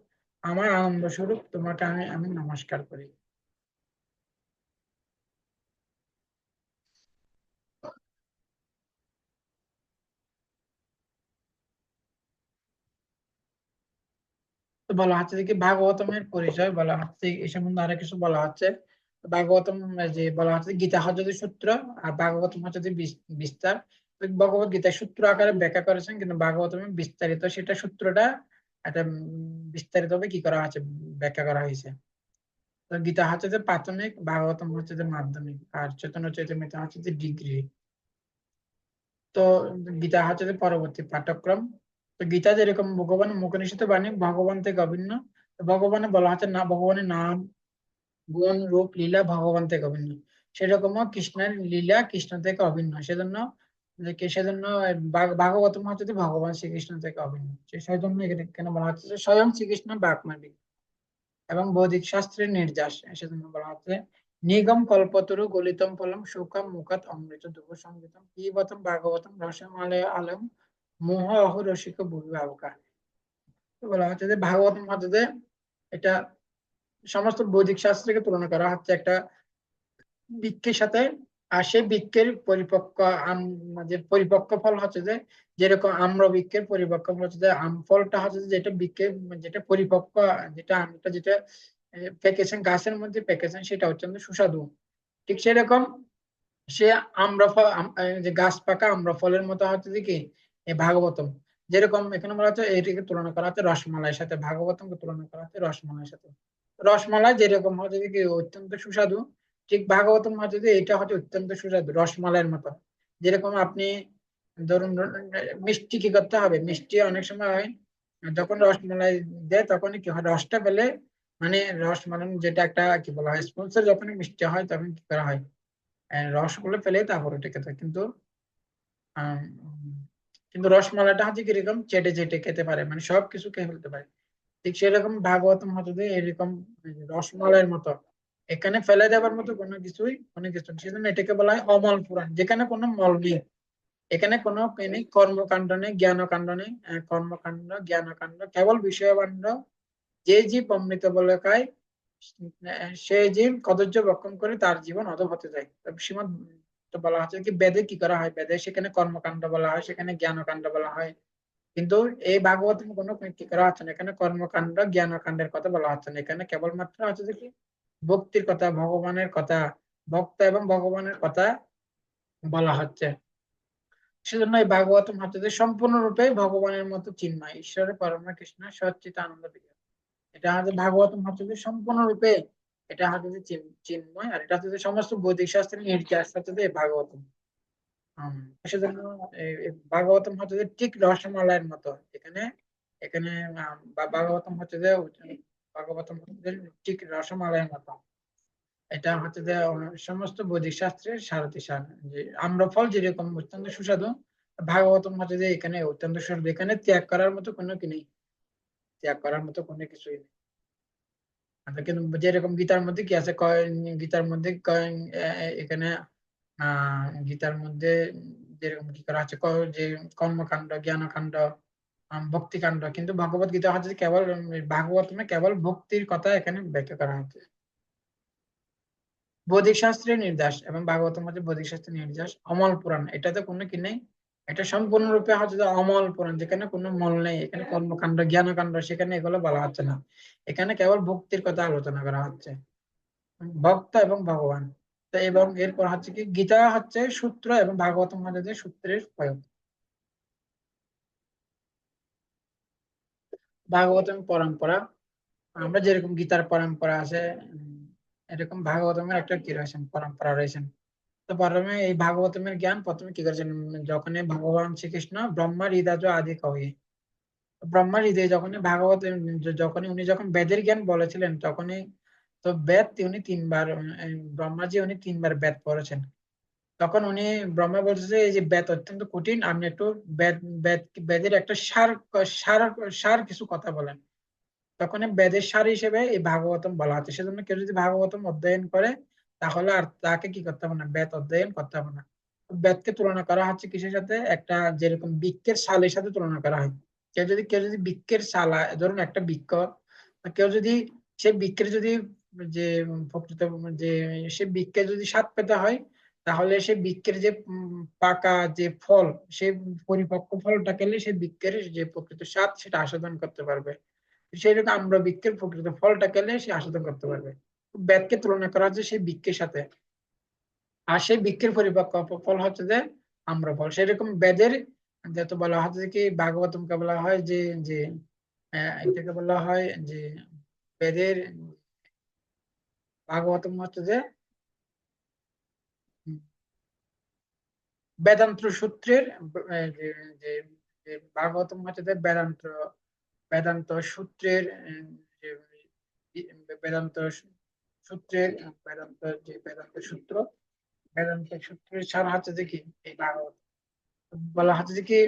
আমার আনন্দ স্বরূপ, তোমাকে আমি আমি নমস্কার করি। তো বলা হচ্ছে যে কি ভাগবতমের পরিচয় বলা হচ্ছে এই সম্বন্ধে আরো কিছু বলা হচ্ছে। ভাগবতম যে বলা হচ্ছে গীতা হচ্ছে যে সূত্র, আর ভাগবতম হচ্ছে যে বিস্তার। তো ভগবত গীতার সূত্র আকারে ব্যাখ্যা করেছেন, কিন্তু ভাগবতমে বিস্তারিত সেটা সূত্রটা একটা বিস্তারিত ভাবে কি করা হয়েছে, ব্যাখ্যা করা হয়েছে। তো গীতা হচ্ছে যে প্রাথমিক, ভাগবতম হচ্ছে যে মাধ্যমিক, আর চৈতন্য চৈতন্যতা হচ্ছে যে ডিগ্রি। তো গীতা হচ্ছে যে পরবর্তী পাঠ্যক্রম। তো গীতা যেরকম ভগবানের মুখ নিঃসৃত বাণী, ভগবান থেকে অভিন্ন। তো ভগবানে বলা হচ্ছে না, ভগবানের নাম গুণ রূপ লীলা ভগবান থেকে অভিন্ন। সেরকমও কৃষ্ণের লীলা কৃষ্ণ থেকে অভিন্ন। সেজন্য সেজন্য ভাগবতম হচ্ছে যে ভগবান শ্রীকৃষ্ণ থেকে অভিন্ন। সেজন্য এখানে কেন বলা হচ্ছে যে স্বয়ং শ্রীকৃষ্ণ বাক্যাবি এবং বৈদিক শাস্ত্রের নির্যাস। সেজন্য বলা হচ্ছে নিগম কল্পতরু গলিতম ফলম সুখম মুখাত অমৃত দুঃখ সংগীতম পিবতম ভাগবতম রসমালয় আলম মোহ অহ রসিক ভুবি ভাবকা। তো বলা হচ্ছে যে ভাগবতম হচ্ছে যে এটা সমস্ত বৈদিক শাস্ত্রকে তুলনা করা হচ্ছে একটা বৃক্ষের সাথে। আর সেই বৃক্ষের পরিপক্ক যে পরিপক্ক ফল হচ্ছে যে যেরকম আম্র বৃক্ষের পরিপক্ক ফল হচ্ছে যে আম ফলটা হচ্ছে যে যেটা বৃক্ষের যেটা পরিপক্ক, যেটা আমটা যেটা পেকেছেন গাছের মধ্যে পেকেছেন সেটা হচ্ছে আমাদের সুস্বাদু। ঠিক সেরকম সে আম্রফল যে গাছ পাকা আম্রফলের মতো হচ্ছে যে কি এই ভাগবতম। যেরকম এখানে বলা হচ্ছে এটিকে তুলনা করা হচ্ছে রসমালাইয়ের সাথে, ভাগবতমকে তুলনা করা হচ্ছে রসমালাইয়ের সাথে। রসমালাই যেরকম হচ্ছে যে কি অত্যন্ত সুস্বাদু, ঠিক ভাগবতম হচ্ছে যে এটা হচ্ছে অত্যন্ত সুস্বাদু রসমালাইয়ের মতো। যেরকম আপনি ধরুন মিষ্টি কি করতে হবে, মিষ্টি অনেক সময় হয় যখন রসমালাই দেয় তখনই কি হয়, রসটা পেলে মানে রস মানে যেটা একটা কি বলা হয় স্পন্সর, যখন মিষ্টি হয় তখন কি করা হয় রসগুলো ফেলে তারপর ওটা খেতে হয়। আম, কিন্তু রসমালাইটা হচ্ছে কিরকম চেটে চেটে খেতে পারে, মানে সবকিছু খেয়ে ফেলতে পারে। ঠিক সেরকম ভাগবতম হচ্ছে যে এরকম রসমালাইয়ের মতো, এখানে ফেলে দেওয়ার মতো কোনো কিছু নেই। সেজন্য এটাকে বলা হয় অমল পুরাণ, যেখানে কোনো মল নেই। এখানে কোনো নেই কর্মকাণ্ড নেই জ্ঞানকাণ্ড নেই, কর্মকাণ্ড জ্ঞানকাণ্ড কেবল বিষয়কাণ্ড। যে জীব অমৃত বলে খায় সে জীব কদর্য বক্ষণ করে তার জীবন অধঃপতনে যায়। শ্রীমদ তো বলা হচ্ছে কি বেদে কি করা হয়, বেদে সেখানে কর্মকাণ্ড বলা হয়, সেখানে জ্ঞানকাণ্ড বলা হয়। কিন্তু এই ভাগবতম কোনো কি করা হচ্ছে না, এখানে কর্মকাণ্ড জ্ঞানকাণ্ডের কথা বলা হচ্ছে না। এখানে কেবলমাত্র হচ্ছে যে কি ভক্তির কথা, ভগবানের কথা, ভক্ত এবং ভগবানের কথা বলা হচ্ছে। সেজন্য এই ভাগবতম হচ্ছে যে সম্পূর্ণরূপে ভগবানের মতো চিন্ময়, ঈশ্বরের পরম কৃষ্ণ সচ্চিত আনন্দ বিগ্রহ। এটা হচ্ছে ভাগবতম হচ্ছে যে সম্পূর্ণরূপে এটা হচ্ছে যে চিন্ময়, আর এটা হচ্ছে যে সমস্ত বৈদিক শাস্ত্রের নির্যাস হচ্ছে যে এই ভাগবতম। হম, সেজন্য এই ভাগবতম হচ্ছে যে ঠিক রসমালাইয়ের মতো। এখানে এখানে ভাগবতম হচ্ছে যে ভাগবতম হচ্ছে ঠিক রসমালাইয়ের মতো। এটা হচ্ছে যে সমস্ত বৈদিক শাস্ত্রের সারথি সার, যে আম্রফল যেরকম অত্যন্ত সুস্বাদু, ভাগবতম হচ্ছে যে এখানে অত্যন্ত সুস্বাদু, এখানে ত্যাগ করার মতো কোনো কি নেই, ত্যাগ করার মতো কোনো কিছুই নেই। কিন্তু যেরকম গীতার মধ্যে কি আছে, গীতার মধ্যে এখানে গীতার মধ্যে যেরকম কি করা আছে, যে কর্মকাণ্ড, জ্ঞানকাণ্ড, ভক্তিকাণ্ড, কিন্তু ভগবত গীতা হচ্ছে যে কেবল ভাগবতমে কেবল ভক্তির কথা এখানে ব্যাখ্যা করা হচ্ছে। বৈদিক শাস্ত্রের নির্দেশ এবং ভাগবতম হচ্ছে বৈদিক শাস্ত্রের নির্দেশ। অমল পুরাণ, এটাতে কোনো কি নেই, এটা সম্পূর্ণরূপে হচ্ছে যে অমল পুরাণ, যেখানে কোনো মল নেই, এখানে কর্মকাণ্ড জ্ঞানকাণ্ড সেখানে এগুলো বলা হচ্ছে না, এখানে কেবল ভক্তির কথা আলোচনা করা হচ্ছে, ভক্ত এবং ভগবান। তো এবং এরপর হচ্ছে কি গীতা হচ্ছে সূত্র এবং ভাগবতম হচ্ছে যে সূত্রের প্রয়োগ। ভাগবতম পরম্পরা, আমরা যেরকম গীতার পরম্পরা আছে, এরকম ভাগবতমের একটা কি রয়েছে, পরম্পরা রয়েছে। তো প্রথমে এই ভাগবতমের জ্ঞান প্রথমে কি করেছেন, যখন ভগবান শ্রীকৃষ্ণ ব্রহ্মার হৃদয় আদি কবি, ব্রহ্মার হৃদয়ে যখনই ভাগবত, যখনই উনি যখন বেদের জ্ঞান বলেছিলেন তখনই, তো বেদ উনি তিনবার, ব্রহ্মাজি উনি তিনবার বেদ পড়েছেন। তখন উনি, ব্রহ্মা বলছে যে এই যে বেদ অত্যন্ত কঠিন, আপনি একটু বেদ বেদ বেদের একটা সার সার কিছু কথা বলেন। তখন এই বেদের সার হিসেবে এই ভাগবতম বলা হচ্ছে। সেজন্য কেউ যদি ভাগবতম অধ্যয়ন করে তাহলে আর তাকে কি করতে হবে না, বেদ অধ্যয়ন করতে হবে না। বেদকে তুলনা করা হচ্ছে কিসের সাথে, একটা যেরকম বৃক্ষের ছালের সাথে তুলনা করা হয়। কেউ যদি বৃক্ষের ছালা, ধরুন একটা বৃক্ষ, কেউ যদি সে বৃক্ষের যদি, যে প্রকৃত, যে সে বৃক্ষে যদি স্বাদ পেতে হয়, তাহলে সে বৃক্ষের যে পাকা যে ফল, সে পরিপক্ক ফলটা খেলে সে বৃক্ষের যে প্রকৃত স্বাদ সেটা আস্বাদন করতে পারবে। সেরকম আমরা বৃক্ষের প্রকৃত ফলটা খেলে সে আস্বাদন করতে পারবে। বেদকে তুলনা করা হচ্ছে সেই বৃক্ষের সাথে, আর সেই বৃক্ষের পরিপক্ক ফল হচ্ছে যে আম্রফল। সেরকম বেদের, যেহেতু বলা হচ্ছে যে কি ভাগবতমকে বলা হয় যে, যে এটাকে বলা হয় যে বেদের, ভাগবতম হচ্ছে যে উম, বেদান্ত সূত্রের, যে যে যে ভাগবতম হচ্ছে যে বেদান্ত, বেদান্ত সূত্রের, যে বেদান্ত সূত্রের, বেদান্ত যে বেদান্ত সূত্র, বেদান্ত সূত্রের সার হচ্ছে যে কি এই ভাগবত। বলা হচ্ছে যে কি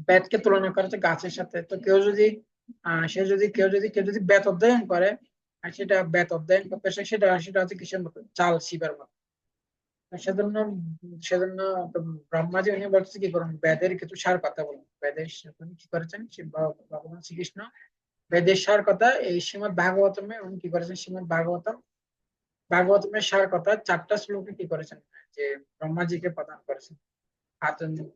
বেদকে তুলনা করা হচ্ছে গাছের সাথে। তো কেউ যদি সে যদি কেউ যদি বেদ অধ্যয়ন করে, আর সেটা বেদ অধ্যয়ন করতে আসে, সেটা সেটা হচ্ছে কিসের মতো, চাল শিবের মতো। সেজন্য সেজন্য তো ব্রহ্মাজি উনি বলছে কি করুন, বেদের কিছু সার কথা বলুন। বেদের উনি কি করেছেন, শিব ভগবান শ্রীকৃষ্ণ বেদের সার কথা এই শ্রীমদ ভাগবতমে উনি কি করেছেন, শ্রীমদ ভাগবতম, ভাগবতমের সার কথা 4টা শ্লোকে কি করেছেন, যে ব্রহ্মাজিকে প্রদান করেছেন। আর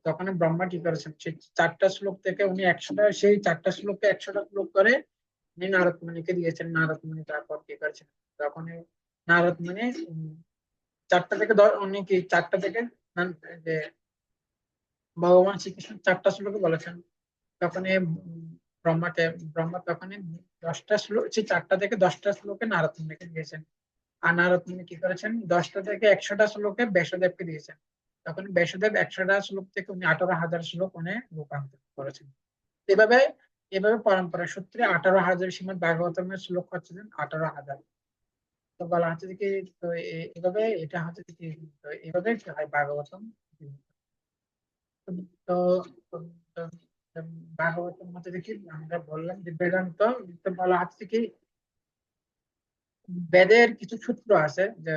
তখন ব্রহ্মা কি করেছেন, সেই 4টা শ্লোক থেকে উনি 100টা, সেই 4টা শ্লোককে 100টা শ্লোক করে উনি নারদ মুনিকে দিয়েছেন। নারদ মুনি তারপর কি করেছেন, তখন নারদ মুনি 4টা থেকে উনি কি 4টা থেকে যে ভগবান শ্রীকৃষ্ণ 4টা শ্লোকে বলেছেন। তখন ব্রহ্মাকে, ব্রহ্মা তখনই 10টা শ্লোক, সেই 4টা থেকে 10টা শ্লোকে নারদ মুনিকে দিয়েছেন। আর নারদ মুনি কি করেছেন, 10টা থেকে 100টা শ্লোকে ব্যাসদেবকে দিয়েছেন। তখন ব্যাসদেব 100টা শ্লোক থেকে উনি 18,000 শ্লোক উনি রূপান্তর করেছেন। এভাবে এভাবে পরম্পরা সূত্রে 18,000 শ্রীমদ ভাগবতমের শ্লোক হচ্ছে 18,000। তো বলা হচ্ছে যে কি, তো এভাবে এটা হচ্ছে যে কি, তো এভাবে কি হয় ভাগবতম। তো তো তো- তো ভাগবতম হচ্ছে যে কি, আমরা বললাম যে বেদান্ত, তো বলা হচ্ছে কি বেদের কিছু সূত্র আছে যে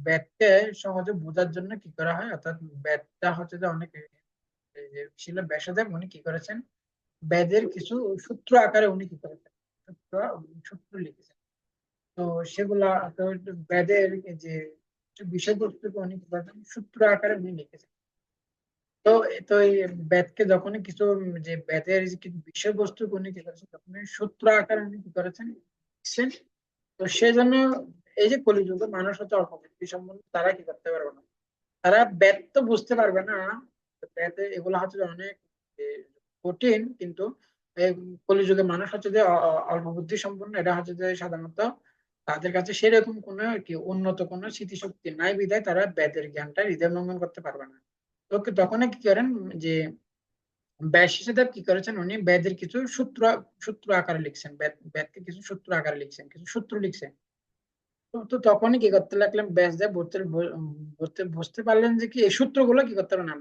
বেদকে সহজে বোঝার জন্য কি করা হয়, অর্থাৎ বেদটা হচ্ছে যে অনেক, এই যে ছিল ব্যাসদেব উনি কি করেছেন, বেদের কিছু সূত্র আকারে উনি কি করেছেন, সূত্র সূত্র লিখেছেন। তো সেগুলা তো বেদের যে কিছু বিষয়বস্তুকে উনি কি করেছেন, সূত্র আকারে উনি লিখেছেন। তো তো এই বেদকে যখনই কিছু, যে বেদের যে কিছু বিষয়বস্তু উনি কি করেছেন, তখন সূত্র আকারে উনি কি করেছেন, লিখছেন। তো সেজন্য এই যে কলিযুগে মানুষ হচ্ছে অল্প বুদ্ধি সম্পন্ন, তারা কি করতে পারবে না, তারা বেদ তো বুঝতে পারবে না। বেদে এগুলো হচ্ছে যে অনেক এ, কঠিন, কিন্তু এই কলিযুগে মানুষ হচ্ছে যে অল্প বুদ্ধি সম্পন্ন, এটা হচ্ছে যে সাধারণত তাদের কাছে সেরকম কোনো কি উন্নত কোনো স্মৃতিশক্তি নাই, বিধায় তারা বেদের জ্ঞানটা হৃদয়ঙ্গম করতে পারবে না। তো তখন কি করেন, যে ব্যাসদেব কি করেছেন, উনি বেদের কিছু সূত্র সূত্র আকারে লিখছেন, বেদকে কিছু সূত্র আকারে লিখছেন, কিছু সূত্র লিখছেন। তো তখনই কি করতে লাগলেন, ব্যাসদেব বুঝতে পারলেন যে কি এই সূত্রগুলো কি করতে পারে না,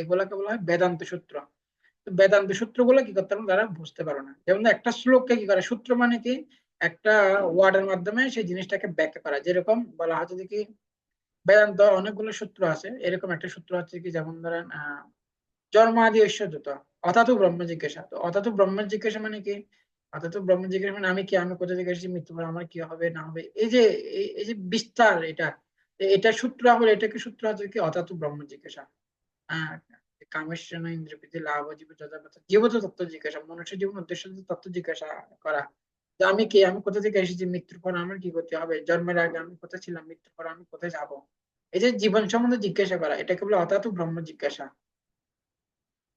এগুলাকে বলা হয় বেদান্ত সূত্র। তো বেদান্ত সূত্রগুলো কি করতে পারবে, তারা বুঝতে পারো না। যেমন একটা শ্লোককে কি করে, সূত্র মানে কি, একটা ওয়ার্ডের মাধ্যমে সেই জিনিসটাকে ব্যাখ্যা করা। যেরকম বলা হয় যে কি বেদান্ত অনেকগুলো সূত্র আছে, এরকম একটা সূত্র হচ্ছে কি, যেমন ধরেন জন্মাদি ঐশ্বর্যত অথাতু ব্রহ্ম জিজ্ঞাসা। তো অথাতু ব্রহ্ম জিজ্ঞাসা মানে কি, অথাতু ব্রহ্ম জিজ্ঞাসা মানে আমি কি, আমি কোথা থেকে এসেছি, মৃত্যু পর আমার কি হবে না হবে, এই যে এই যে বিস্তার, এটা সূত্র হলো, এটাকে সূত্র হচ্ছে কি অথাতু ব্রহ্ম জিজ্ঞাসা। আহ কামেশ্বর ইন্দ্রপ্রীতি লাভ জীব যথাযথ জীবত তত্ত্ব জিজ্ঞাসা, মনুষ্য জীবন উদ্দেশ্য তত্ত্ব জিজ্ঞাসা করা। যে আমি কে, আমি কোথা থেকে এসেছি, মৃত্যুর পর আমার কি করতে হবে, জন্মের আগে আমি কোথায় ছিলাম, মৃত্যুর পর আমি কোথায় যাব, এই যে জীবন সম্বন্ধে জিজ্ঞাসা করা, এটাকে বলে অথাতু ব্রহ্ম জিজ্ঞাসা।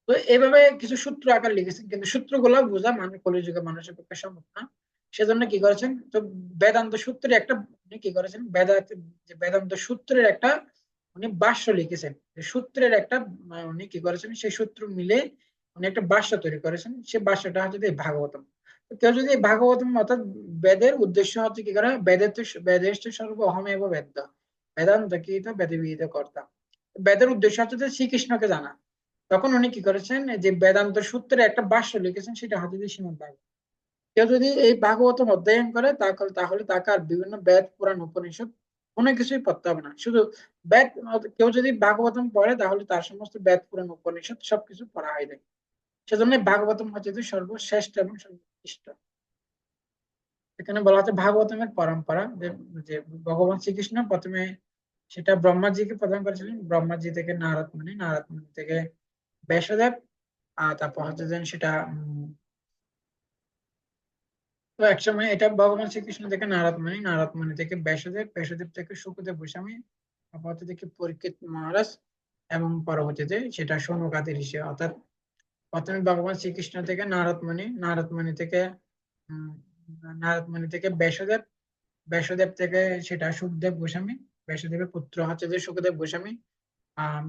তো এইভাবে কিছু সূত্র আকার লিখেছেন, কিন্তু সূত্রগুলো বোঝা মানে কলিযুগে মানুষের পক্ষে সম্ভব না। সেজন্য কি করেছেন, তো বেদান্ত সূত্রের একটা, উনি কি করেছেন, বেদান্ত সূত্রের একটা উনি ভাষ্য লিখেছেন। যে সূত্রের একটা উনি কি করেছেন, সেই সূত্র মিলে উনি একটা ভাষ্য তৈরি করেছেন। সে ভাষ্যটা হচ্ছে এই ভাগবতম। তো কেউ যদি এই ভাগবতম অর্থাৎ বেদের উদ্দেশ্য হচ্ছে কি করে, বেদের সর্ব অহমেব বেদ, বেদান্ত কি তো বেদ বিহিত কর্তা। বেদের উদ্দেশ্য হচ্ছে যে শ্রীকৃষ্ণকে জানা। তখন উনি কি করেছেন, যে বেদান্ত সূত্রে একটা ভাষ্য লিখেছেন, সেটা হচ্ছে যে শ্রীমদ ভাগবত। কেউ যদি এই ভাগবতম অধ্যয়ন করে, তাহলে তাকে আর বিভিন্ন বেদ পুরাণ উপনিষদ কোনো কিছুই পড়তে হবে না। শুধু বেদ, কেউ যদি ভাগবতম পড়ে তাহলে তার সমস্ত বেদ পুরাণ উপনিষদ সবকিছু পড়া হয়ে যায়। সেজন্য ভাগবতম হচ্ছে যে সর্বশ্রেষ্ঠ এবং সর্বোৎকৃষ্ট। এখানে বলা হচ্ছে ভাগবতমের পরম্পরা, যে যে ভগবান শ্রীকৃষ্ণ প্রথমে সেটা ব্রহ্মাজিকে প্রদান করেছিলেন, ব্রহ্মাজি থেকে নারদ মুনি, নারদ মুনি থেকে ব্যাসদেব, আর তারপর হচ্ছে যে সেটা তো একসময় এটা ভগবান শ্রীকৃষ্ণ থেকে নারদ মুনি, নারদ মুনি থেকে ব্যাসদেব, ব্যাসদেব থেকে শুকদেব গোস্বামী, তারপর থেকে পরীক্ষিত মহারাজ, এবং পরবর্তীতে সেটা শৌনকাদি ঋষি। অর্থাৎ প্রথমে ভগবান শ্রীকৃষ্ণ থেকে নারদ মুনি, নারদ মুনি থেকে উম, নারদ মুনি থেকে ব্যাসদেব, ব্যাসদেব থেকে সেটা সুখদেব গোস্বামী, ব্যাসদেবের পুত্র হচ্ছে যে সুখদেব গোস্বামী।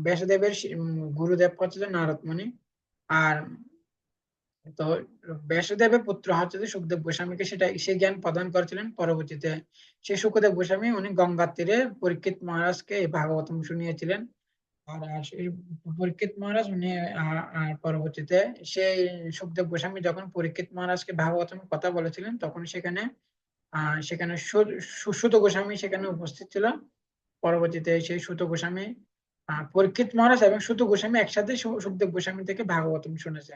ব্যাসদেবের গুরুদেব হচ্ছে যে নারদ মুনি। আর তো ব্যাসদেবের পুত্র হচ্ছে যে সুখদেব গোস্বামীকে সেটা সেই জ্ঞান প্রদান করেছিলেন। পরবর্তীতে সেই সুখদেব গোস্বামী উনি গঙ্গার তীরে পরীক্ষিত মহারাজকে এই ভাগবতম শুনিয়েছিলেন। আর সেই পরীক্ষিত মহারাজ উনি আর পরবর্তীতে সেই সুখদেব গোস্বামী যখন পরীক্ষিত মহারাজকে ভাগবতমের কথা বলেছিলেন, তখন সেখানে সুত গোস্বামী সেখানে উপস্থিত ছিল। পরবর্তীতে সেই সুত গোস্বামী পরীক্ষিত মহারাজ এবং সুত গোস্বামী একসাথে সুখদেব গোস্বামী থেকে ভাগবতম শুনেছে।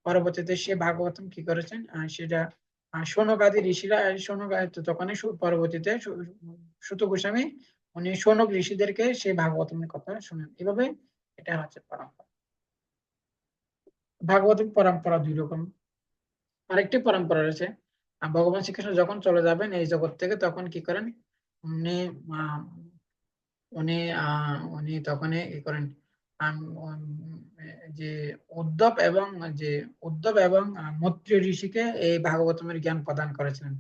পরবর্তীতে সে ভাগবতম কি করেছেন, সেটা শৌনক আদি ঋষিরা, তখন পরবর্তীতে সুত গোস্বামী উনি শৌনক ঋষিদেরকে সেই ভাগবতমের কথা শুনেন। এভাবে এটা হচ্ছে পরম্পরা। ভাগবতম পরম্পরা দুই রকম। আরেকটি পরম্পরা রয়েছে, ভগবান শ্রীকৃষ্ণ যখন চলে যাবেন এই জগৎ থেকে, তখন কি করেন, উনি আহ, উনি উনি তখন ই করেন, আম, উম, যে যে উদ্ধব এবং মৈত্রী ঋষিকে এই ভাগবতমের জ্ঞান প্রদান করেছিলেন।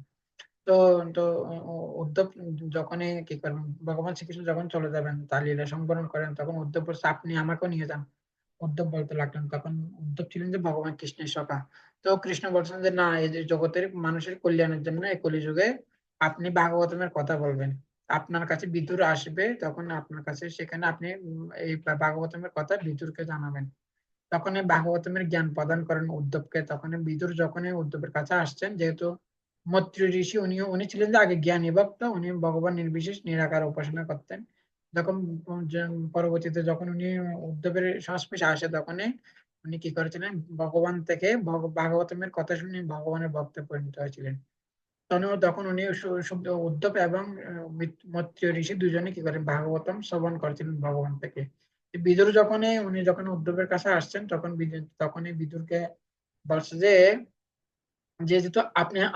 তো তো উদ্ধব যখনই কি করেন, ভগবান শ্রীকৃষ্ণ যখন চলে যাবেন, তার লীলা সম্বরণ করেন, তখন উদ্ধব বলছে আপনি আমাকেও নিয়ে যান। উদ্ধব বলতে লাগলেন, তখন উদ্ধব ছিলেন যে ভগবান কৃষ্ণের সখা। তো কৃষ্ণ বলছেন যে না, এই যে জগতের মানুষের কল্যাণের জন্য এই কলিযুগে আপনি ভাগবতমের কথা বলবেন। আপনার কাছে বিদুর আসবে, তখন আপনার কাছে সেখানে আপনি এই ভাগবতমের কথা বিদুরকে জানাবেন। তখন এই ভাগবতমের জ্ঞান প্রদান করেন উদ্ধবকে। তখন বিদুর যখন এই উদ্ধবের কাছে আসছেন, যেহেতু মৈত্রী ঋষি উনি ছিলেন যে আগে জ্ঞানী ভক্ত, উনি ভগবান নির্বিশেষ নিরাকার উপাসনা করতেন। যখন পরবর্তীতে যখন উনি উদ্ধবের সংস্পর্শে আসে, তখন উনি কি করেছিলেন, ভগবান থেকে ভাগবতমের কথা শুনে ভগবানের ভক্তে পরিণত হয়েছিলেন। তখন উনি উদ্ধব এবং মৈত্রী ঋষি দুজনে কি করেন, ভাগবতম শ্রবণ করেছিলেন ভগবান থেকে। বিদুর উনি যখন উদ্ধবের কাছে আসছেন, তখনই বিদুরকে বলছে যে যেহেতু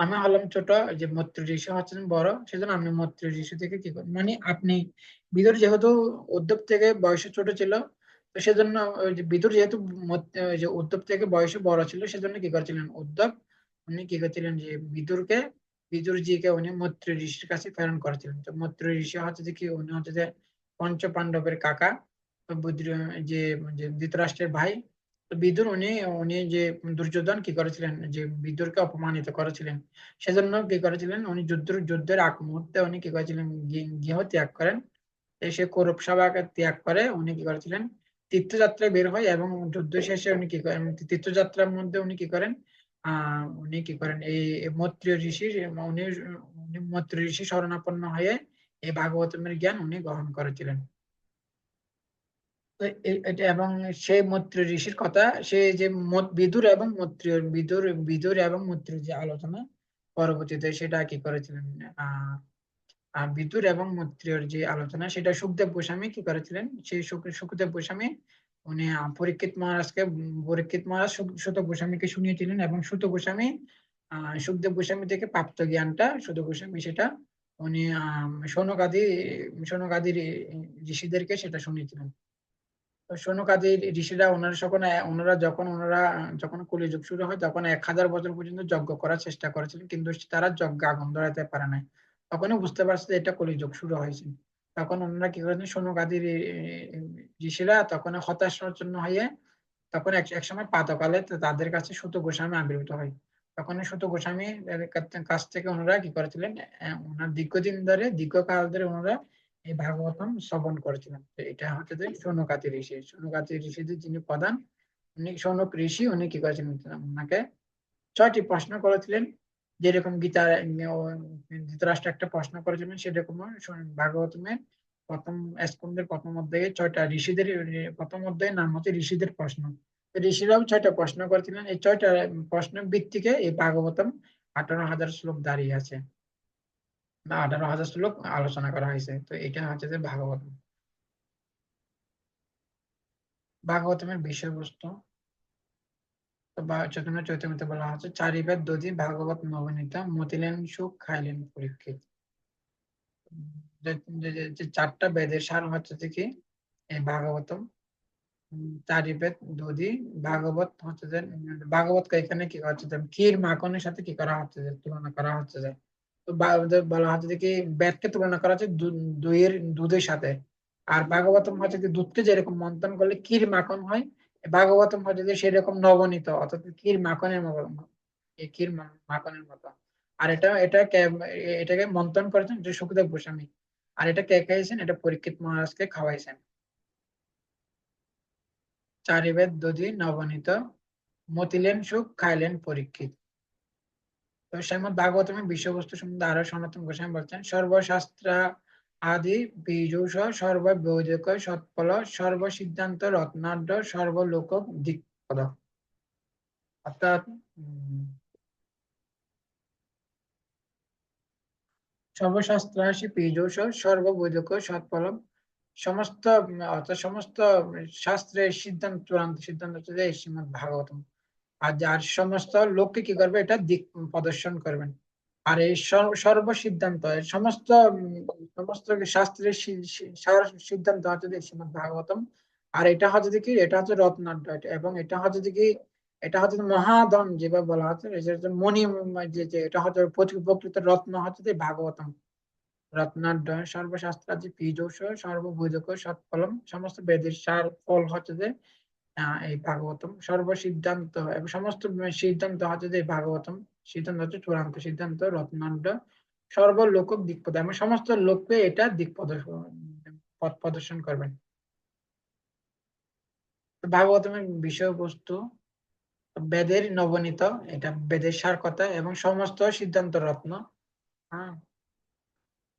আমি হলাম ছোট, যে মৈত্রী ঋষি হচ্ছেন বড়, সেজন্য আপনি মৈত্রী ঋষি থেকে কি করেন, মানে আপনি বিদুর যেহেতু উদ্ধব থেকে বয়সে ছোট ছিল, তো সেজন্য ওই যে বিদুর যেহেতু ওই যে উদ্ধব থেকে বয়সে বড় ছিল, সেজন্য কি করেছিলেন উদ্ধব, উনি কি করেছিলেন যে বিদুরজিকে উনি মৈত্রী ঋষির কাছে প্রেরণ করেছিলেন। তো মৈত্রী ঋষি হচ্ছে যে কি, উনি হচ্ছে যে পঞ্চ পাণ্ডবের কাকা, তো যে যে ধৃতরাষ্ট্রের ভাই। তো বিদুর উনি উনি যে দুর্যোধন কি করেছিলেন, যে বিদুরকে অপমানিত করেছিলেন, সেজন্য কি করেছিলেন, উনি যুদ্ধের আগ মুহূর্তে উনি কি করেছিলেন, গৃহ ত্যাগ করেন। সে কৌরব সভাকে ত্যাগ করে উনি কি করেছিলেন, তীর্থযাত্রায় বের হয়, এবং যুদ্ধ শেষে উনি কি করেন, তীর্থযাত্রার মধ্যে উনি কি করেন, উনি কি করেন, এই মৈত্রী ঋষি, উনি উনি মৈত্রী ঋষি শরণাপন্ন হয়ে এই ভাগবতমের জ্ঞান উনি গ্রহণ করেছিলেন। তো এটা, এবং সেই মৈত্রী ঋষির কথা, সে যে বিদুর এবং মৈত্রী, বিদুর বিদুর এবং মৈত্রীর যে আলোচনা পরবর্তীতে সেটা কি করেছিলেন, আহ বিদুর এবং মৈত্রেয়ীর যে আলোচনা সেটা সুখদেব গোস্বামী কি করেছিলেন, সেই সুখদেব গোস্বামী উনি পরীক্ষিত মহারাজ সুত গোস্বামীকে শুনিয়েছিলেন, এবং সুত গোস্বামী সুখদেব গোস্বামী থেকে প্রাপ্ত জ্ঞানটা সুত গোস্বামী সেটা উনি শৌনকাদি ঋষিদেরকে সেটা শুনিয়েছিলেন। তো শৌনকাদি ঋষিরা ওনারা যখন কলিযুগ শুরু হয় তখন 1000 বছর পর্যন্ত যজ্ঞ করার চেষ্টা করেছিলেন, কিন্তু তারা যজ্ঞ আগুন ধরাতে পারে নাই। তখনই বুঝতে পারছে যে এটা কলিযুগ শুরু হয়েছে। তখন ওনারা কি করেছেন, শৌনকাদি ঋষিরা তখন হতাশাচ্ছন্ন হয়ে, তখন এক সময় প্রাতকালে তাদের কাছে সুত গোস্বামী আবির্ভূত হয়। তখন এই সুত গোস্বামী কাছ থেকে ওনারা কি করেছিলেন, ওনার দীর্ঘকাল ধরে ওনারা এই ভাগবতম শ্রবণ করেছিলেন। তো এটা হচ্ছে যে শৌনকাদি ঋষিদের যিনি প্রধান, উনি শৌনক ঋষি, উনি কি করেছিলেন, ওনাকে 6টি প্রশ্ন করেছিলেন। যেরকম ধৃতরাষ্ট্র একটা প্রশ্ন করেছিলেন, সেরকম ভাগবতমের প্রথম স্কন্ধের প্রথম অধ্যায়ে 6টা ঋষিদের, প্রথম অধ্যায়ের নাম হচ্ছে ঋষিদের প্রশ্ন। তো ঋষিরাও 6টা প্রশ্ন করেছিলেন, এই 6টা প্রশ্নের ভিত্তিতে এই ভাগবতম 18,000 শ্লোক দাঁড়িয়ে আছে, বা 18,000 শ্লোক আলোচনা করা হয়েছে। তো এটা হচ্ছে যে ভাগবতম। ভাগবতমের বিষয়বস্তু, তো বা চৈতন্য চৈতন্যতে বলা হচ্ছে, চারিবেদ দধি ভাগবত নবনীতা মতিলেন সুখ খাইলেন পরীক্ষিত। যে যে 4টা বেদের সার হচ্ছে যে কি, এই ভাগবতম। চারিবেদ দধি ভাগবত হচ্ছে যে, ভাগবতকে এখানে কি হচ্ছে যে ক্ষীর মাখনের সাথে কি করা হচ্ছে, যে তুলনা করা হচ্ছে যে, তো বলা হচ্ছে যে কি, বেদকে তুলনা করা হচ্ছে দুধের সাথে। আর ভাগবতম হচ্ছে যে দুধকে যেরকম মন্থন করলে ক্ষীর মাখন হয়, ভাগবতম হচ্ছে যে সেরকম নবনীত, অর্থাৎ ক্ষীর মাখনের মতো, এই মাখনের মতো। আর এটাকে মন্থন করেছেন যে সুখদেব গোস্বামী। আর এটা কে খাইয়েছেন, এটা পরীক্ষিত মহারাজকে খাওয়াইছেন। চারিবেদ দধি নবনীত মতিলেন সুখ খাইলেন পরীক্ষিত। তো শ্রীমদ্ ভাগবতমের বিষয়বস্তু সম্বন্ধে আরো সনাতন গোস্বামী বলছেন, সর্বশাস্ত্র আদি বীজৌষ সর্ববৈদিক সৎফল সর্বসিদ্ধান্ত রত্নাঢ্য সর্বলোক দিকপদ। অর্থাৎ সর্বশাস্ত্রাসি বীজৌষ সর্ববৈদিক সৎফল, সমস্ত অর্থাৎ সমস্ত শাস্ত্রের সিদ্ধান্ত, চূড়ান্ত সিদ্ধান্ত হচ্ছে যে এই শ্রীমদ্ ভাগবতম। আর যার সমস্ত লোককে কি করবে, এটা দিক প্রদর্শন করবেন। আর এই সর্বসিদ্ধান্ত, এর সমস্ত শাস্ত্রের সিদ্ধান্ত হচ্ছে যে শ্রীমদ্ ভাগবতম। আর এটা হচ্ছে যে কি, এটা হচ্ছে রত্নাঢ্য, এবং এটা হচ্ছে যে কি, এটা হচ্ছে যে মহাধন যেভাবে বলা হচ্ছে, এটা হচ্ছে মণি, এটা হচ্ছে প্রকৃত রত্ন হচ্ছে যে ভাগবতম। রত্নাঢ্য সর্বশাস্ত্রাদি পীযৌষ সর্বভুজক সৎফলম, সমস্ত বেদের সার ফল হচ্ছে যে এই ভাগবতম। সর্বসিদ্ধান্ত এবং সমস্ত সিদ্ধান্ত হচ্ছে যে এই ভাগবতম। সিদ্ধান্ত হচ্ছে চূড়ান্ত সিদ্ধান্ত, রত্নাঢ্য সর্বলোক দিকপদ, এবং সমস্ত লোককে এটা দিক প্রদর্শন, পথ প্রদর্শন করবেন। তো ভাগবতমের বিষয়বস্তু বেদের নবনীত, এটা বেদের সার কথা, এবং সমস্ত সিদ্ধান্ত রত্ন। হ্যাঁ,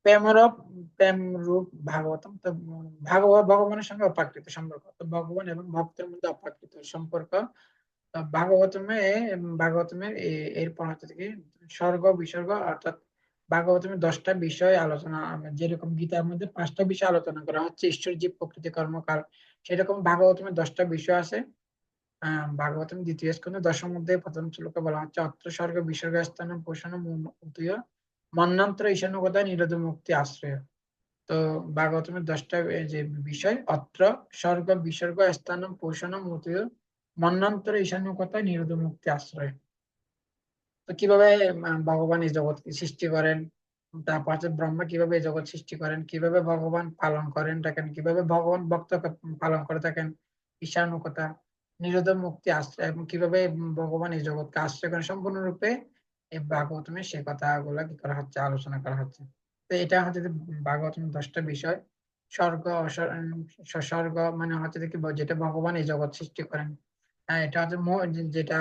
প্রেমরূপ প্রেম রূপ ভাগবতম। তো ভগবানের সঙ্গে অপ্রাকৃত সম্পর্ক, তো ভগবান এবং ভক্তের মধ্যে অপ্রাকৃত সম্পর্ক। তো ভাগবতমের এরপর হচ্ছে কি, স্বর্গ বিসর্গ, অর্থাৎ ভাগবতমের 10টা বিষয় আলোচনা, যেরকম গীতার মধ্যে 5টা বিষয় আলোচনা করা হচ্ছে, ঈশ্বর জীব প্রকৃতি কর্মকাল, সেরকম ভাগবতমের 10টা বিষয় আছে। ভাগবতম দ্বিতীয় স্কন্ধে 10ম অধ্যায়ে প্রথম শ্লোকে বলা হচ্ছে, অত্র স্বর্গ বিসর্গ স্থান পোষণ উদয় মন্বন্তর ঈশানুগতা নিরোধ মুক্তি আশ্রয়। তো ভাগবতমের 10টা যে বিষয়, অত্র স্বর্গ বিসর্গ স্থান পোষণ উদয় মন্বন্তর ঈশানুগতা নিরোধ মুক্তি আশ্রয়। তো কিভাবে ভগবান এই জগৎকে সৃষ্টি করেন, তারপর হচ্ছে ব্রহ্মা কিভাবে এই জগৎ সৃষ্টি করেন, কিভাবে ভগবান পালন করেন থাকেন, কিভাবে ভগবান ভক্ত পালন করে থাকেন ঈশানুকতা, নিরোধ মুক্তি আশ্রয় এবং কিভাবে ভগবান এই জগৎকে আশ্রয় করেন সম্পূর্ণরূপে এই ভাগবতমে সে কথাগুলো কি করা হচ্ছে, আলোচনা করা হচ্ছে। তো এটা হচ্ছে যে ভাগবতম 10টা বিষয়। স্বর্গ স্বর্গ মানে হচ্ছে যে কি যেটা ভগবান এই জগৎ সৃষ্টি করেন। হ্যাঁ, এটা হচ্ছে যেটা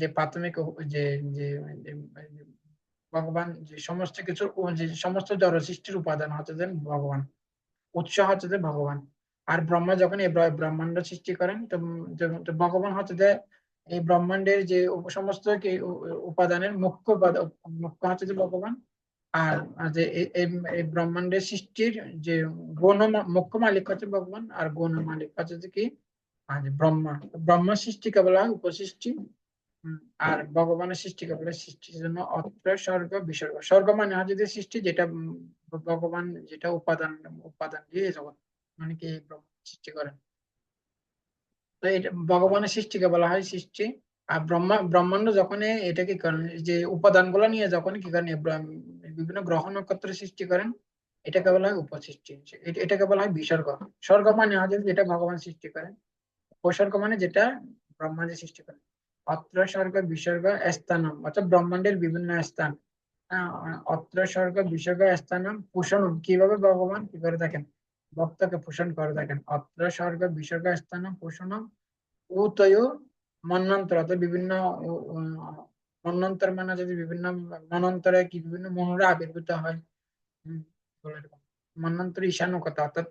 যে প্রাথমিক যে যে যে ভগবান যে সমস্ত কিছু যে সমস্ত জড় সৃষ্টির উপাদান হচ্ছে যে ভগবান, উৎস হচ্ছে যে ভগবান। আর ব্রহ্মা যখন এই ব্রহ্মাণ্ড সৃষ্টি করেন তো তো ভগবান হচ্ছে যে এই ব্রহ্মাণ্ডের যে সমস্ত উপাদানের মুখ্য মুখ্য হচ্ছে যে ভগবান। আর আর যে এই ব্রহ্মাণ্ডের সৃষ্টির যে গণ মুখ্য মালিক হচ্ছে ভগবান, আর গণ মালিক হচ্ছে যে কি যে ব্রহ্মা। ব্রহ্মা সৃষ্টিকে বলা হয় উপসৃষ্টি। হুম, আর ভগবানের সৃষ্টিকে বলে সৃষ্টির জন্য অত্র স্বর্গ বিসর্গ। স্বর্গ মানে হচ্ছে যে সৃষ্টি, যেটা ভগবান যেটা উপাদান উপাদান দিয়ে এই জগৎ মানে কি ব্রহ্ম সৃষ্টি করেন। তো এটা ভগবানের সৃষ্টিকে বলা হয় সৃষ্টি। আর ব্রহ্মাণ্ড যখন এটা কি করেন, যে উপাদান গুলো নিয়ে যখন কি করেন বিভিন্ন গ্রহ নক্ষত্র সৃষ্টি করেন, এটাকে বলা হয় উপসৃষ্টি। এটাকে বলা হয় বিসর্গ। স্বর্গ মানে হচ্ছে যেটা ভগবান সৃষ্টি করেন, উপসর্গ মানে যেটা ব্রহ্মা যে সৃষ্টি করেন। অত্র স্বর্গ বিসর্গ স্থানম অর্থাৎ ব্রহ্মাণ্ডের বিভিন্ন স্থান। অত্র স্বর্গ বিসর্গ স্থানম পোষণম, কিভাবে ভগবান কি করে থাকেন, ভক্তকে পোষণ করে থাকেন। অত্র স্বর্গ বিসর্গ স্থানম পোষণম উতয় মন্বন্তর, অর্থাৎ বিভিন্ন মন্বন্তর মানে যদি বিভিন্ন মনন্তরে কি বিভিন্ন মনোরা আবির্ভূত হয়। হম, বলে এরকম। মন্বন্তর ঈশান্য কথা, অর্থাৎ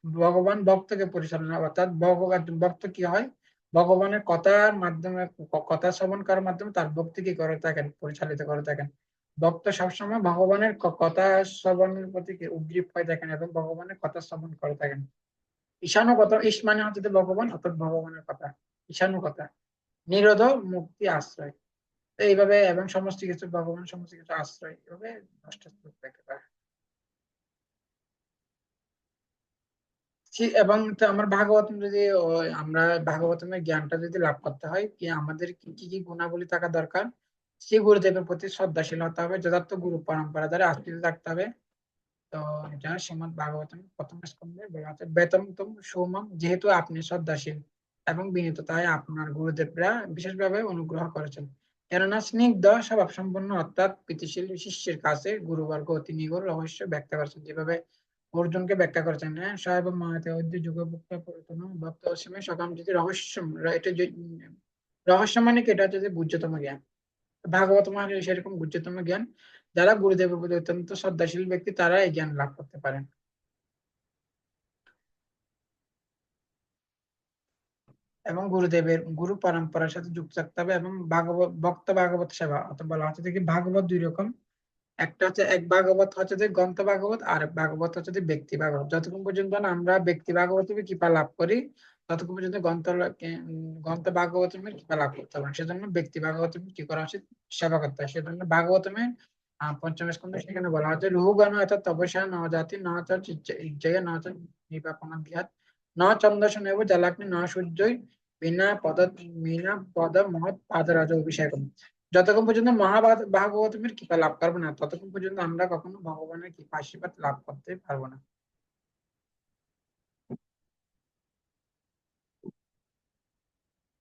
ভগবান ভক্তকে পরিচালনা, অর্থাৎ ভগবান ভক্ত কি হয়, ভগবানের কথার মাধ্যমে কথা শ্রবণ করার মাধ্যমে তার ভক্তি কি করে থাকেন, পরিচালিত করে থাকেন। ভক্ত সবসময় ভগবানের কথা শ্রবণের প্রতি উদ্গ্রীব হয়ে থাকেন এবং ভগবানের কথা শ্রবণ করে থাকেন। ঈশান্য কথা, ঈশ মানে হচ্ছে যে ভগবান, অর্থাৎ ভগবানের কথা। ঈশান্য কথা নিরোধ মুক্তি আশ্রয়। তো এইভাবে এবং সমস্ত কিছু ভগবান সমস্ত কিছু আশ্রয়, এইভাবে 10টা শ্লোক ব্যাখ্যা করা। এবং তো আমার ভাগবতম যদি আমরা ভাগবতমের জ্ঞানটা যদি লাভ করতে হয় কি আমাদের কি কি কি গুণাবলী থাকা দরকার। শ্রী গুরুদেবের প্রতি শ্রদ্ধাশীল হতে হবে, যথার্থ গুরু পরম্পরা দ্বারা আশ্রিত থাকতে হবে। তো এটা শ্রীমদ্ ভাগবতম প্রথম স্কন্ধে বলা আছে বেতম তুম সৌমম, যেহেতু আপনি শ্রদ্ধাশীল এবং বিনীত তাই আপনার গুরুদেবরা বিশেষভাবে অনুগ্রহ করেছেন। কেননা স্নিগ্ধ স্বভাব সম্পন্ন অর্থাৎ প্রীতিশীল শিষ্যের কাছে গুরুবর্গ অতি নিগূঢ় রহস্য ব্যাখ্যা করেছেন, যেভাবে অর্জুনকে ব্যাখ্যা করেছেন। হ্যাঁ, সাহেব মাহাতে অদ্য যুগ ভক্ত পুরাতন ভক্ত অসীমে সকাম যদি রহস্য, এটা রহস্য মানে কি, এটা হচ্ছে যে গুহ্যতম জ্ঞান। ভাগবত মানে সেরকম গুহ্যতম জ্ঞান। যারা গুরুদেবের প্রতি অত্যন্ত শ্রদ্ধাশীল ব্যক্তি তারা এই জ্ঞান লাভ করতে পারেন। এবং গুরুদেবের গুরু পরম্পরার সাথে যুক্ত থাকতে হবে এবং ভাগবত ভক্ত ভাগবত সেবা, অথবা বলা হচ্ছে যে কি ভাগবত দুই রকম। একটা হচ্ছে এক ভাগবত হচ্ছে যে গ্রন্থ ভাগবত, আর এক ভাগবত হচ্ছে যে ব্যক্তি ভাগবত। যতক্ষণ পর্যন্ত না আমরা ব্যক্তি ভাগবতের কৃপা লাভ করি ততক্ষণ পর্যন্ত গ্রন্থ ভাগবতের কৃপা লাভ করতে হবে। সেজন্য ব্যক্তি ভাগবতের কি করা উচিত, সেবা করতে হয়। সেজন্য ভাগবতমে পঞ্চম স্কন্ধে সেখানে বলা হচ্ছে রুহুগান অর্থাৎ তপস্যা ন জাতি ন ইজ্জয় ন নিপাপনা ধ্যাত ন চন্দ্রস নেব জালাগ্নি ন সূর্যই বিনা পদ বিনা পদ মহৎ পাদরাজ অভিষেক। যতক্ষণ পর্যন্ত ভাগবতের কৃপা লাভ করবো না ততক্ষণ পর্যন্ত আমরা কখনো ভগবানের কৃপা আশীর্বাদ লাভ করতে পারবো না।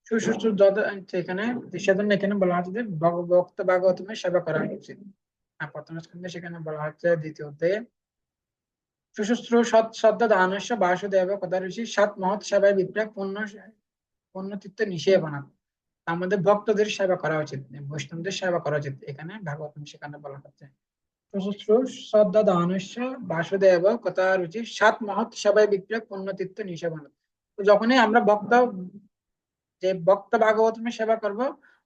সুশুশ্রু যত এখানে সেজন্য এখানে বলা হচ্ছে যে ভক্ত ভাগবতের সেবা করা উচিত। আর প্রথম স্কন্ধে সেখানে বলা হচ্ছে দ্বিতীয় অধ্যায়ে সুশুশ্রু সৎ শ্রদ্ধা দানস্য বাসুদেব কথা ঋষি সাত মহৎ সেবায় বিপ্লব পুণ্যতীর্থ নিষেধ বানাত। আমাদের ভক্তদের সেবা করা উচিত, বৈষ্ণবদের সেবা করা উচিত, এখানে ভাগবত সেখানে বলা হচ্ছে। সুশুশ্রু শ্রদ্ধা দানস্য বাসুদেব কথা রুচি সাত মহৎ সেবায় বিপ্লব পুণ্যতীর্থ নিষেধ বানাত। তো যখনই আমরা ভক্ত ভাগবতের সেবা করব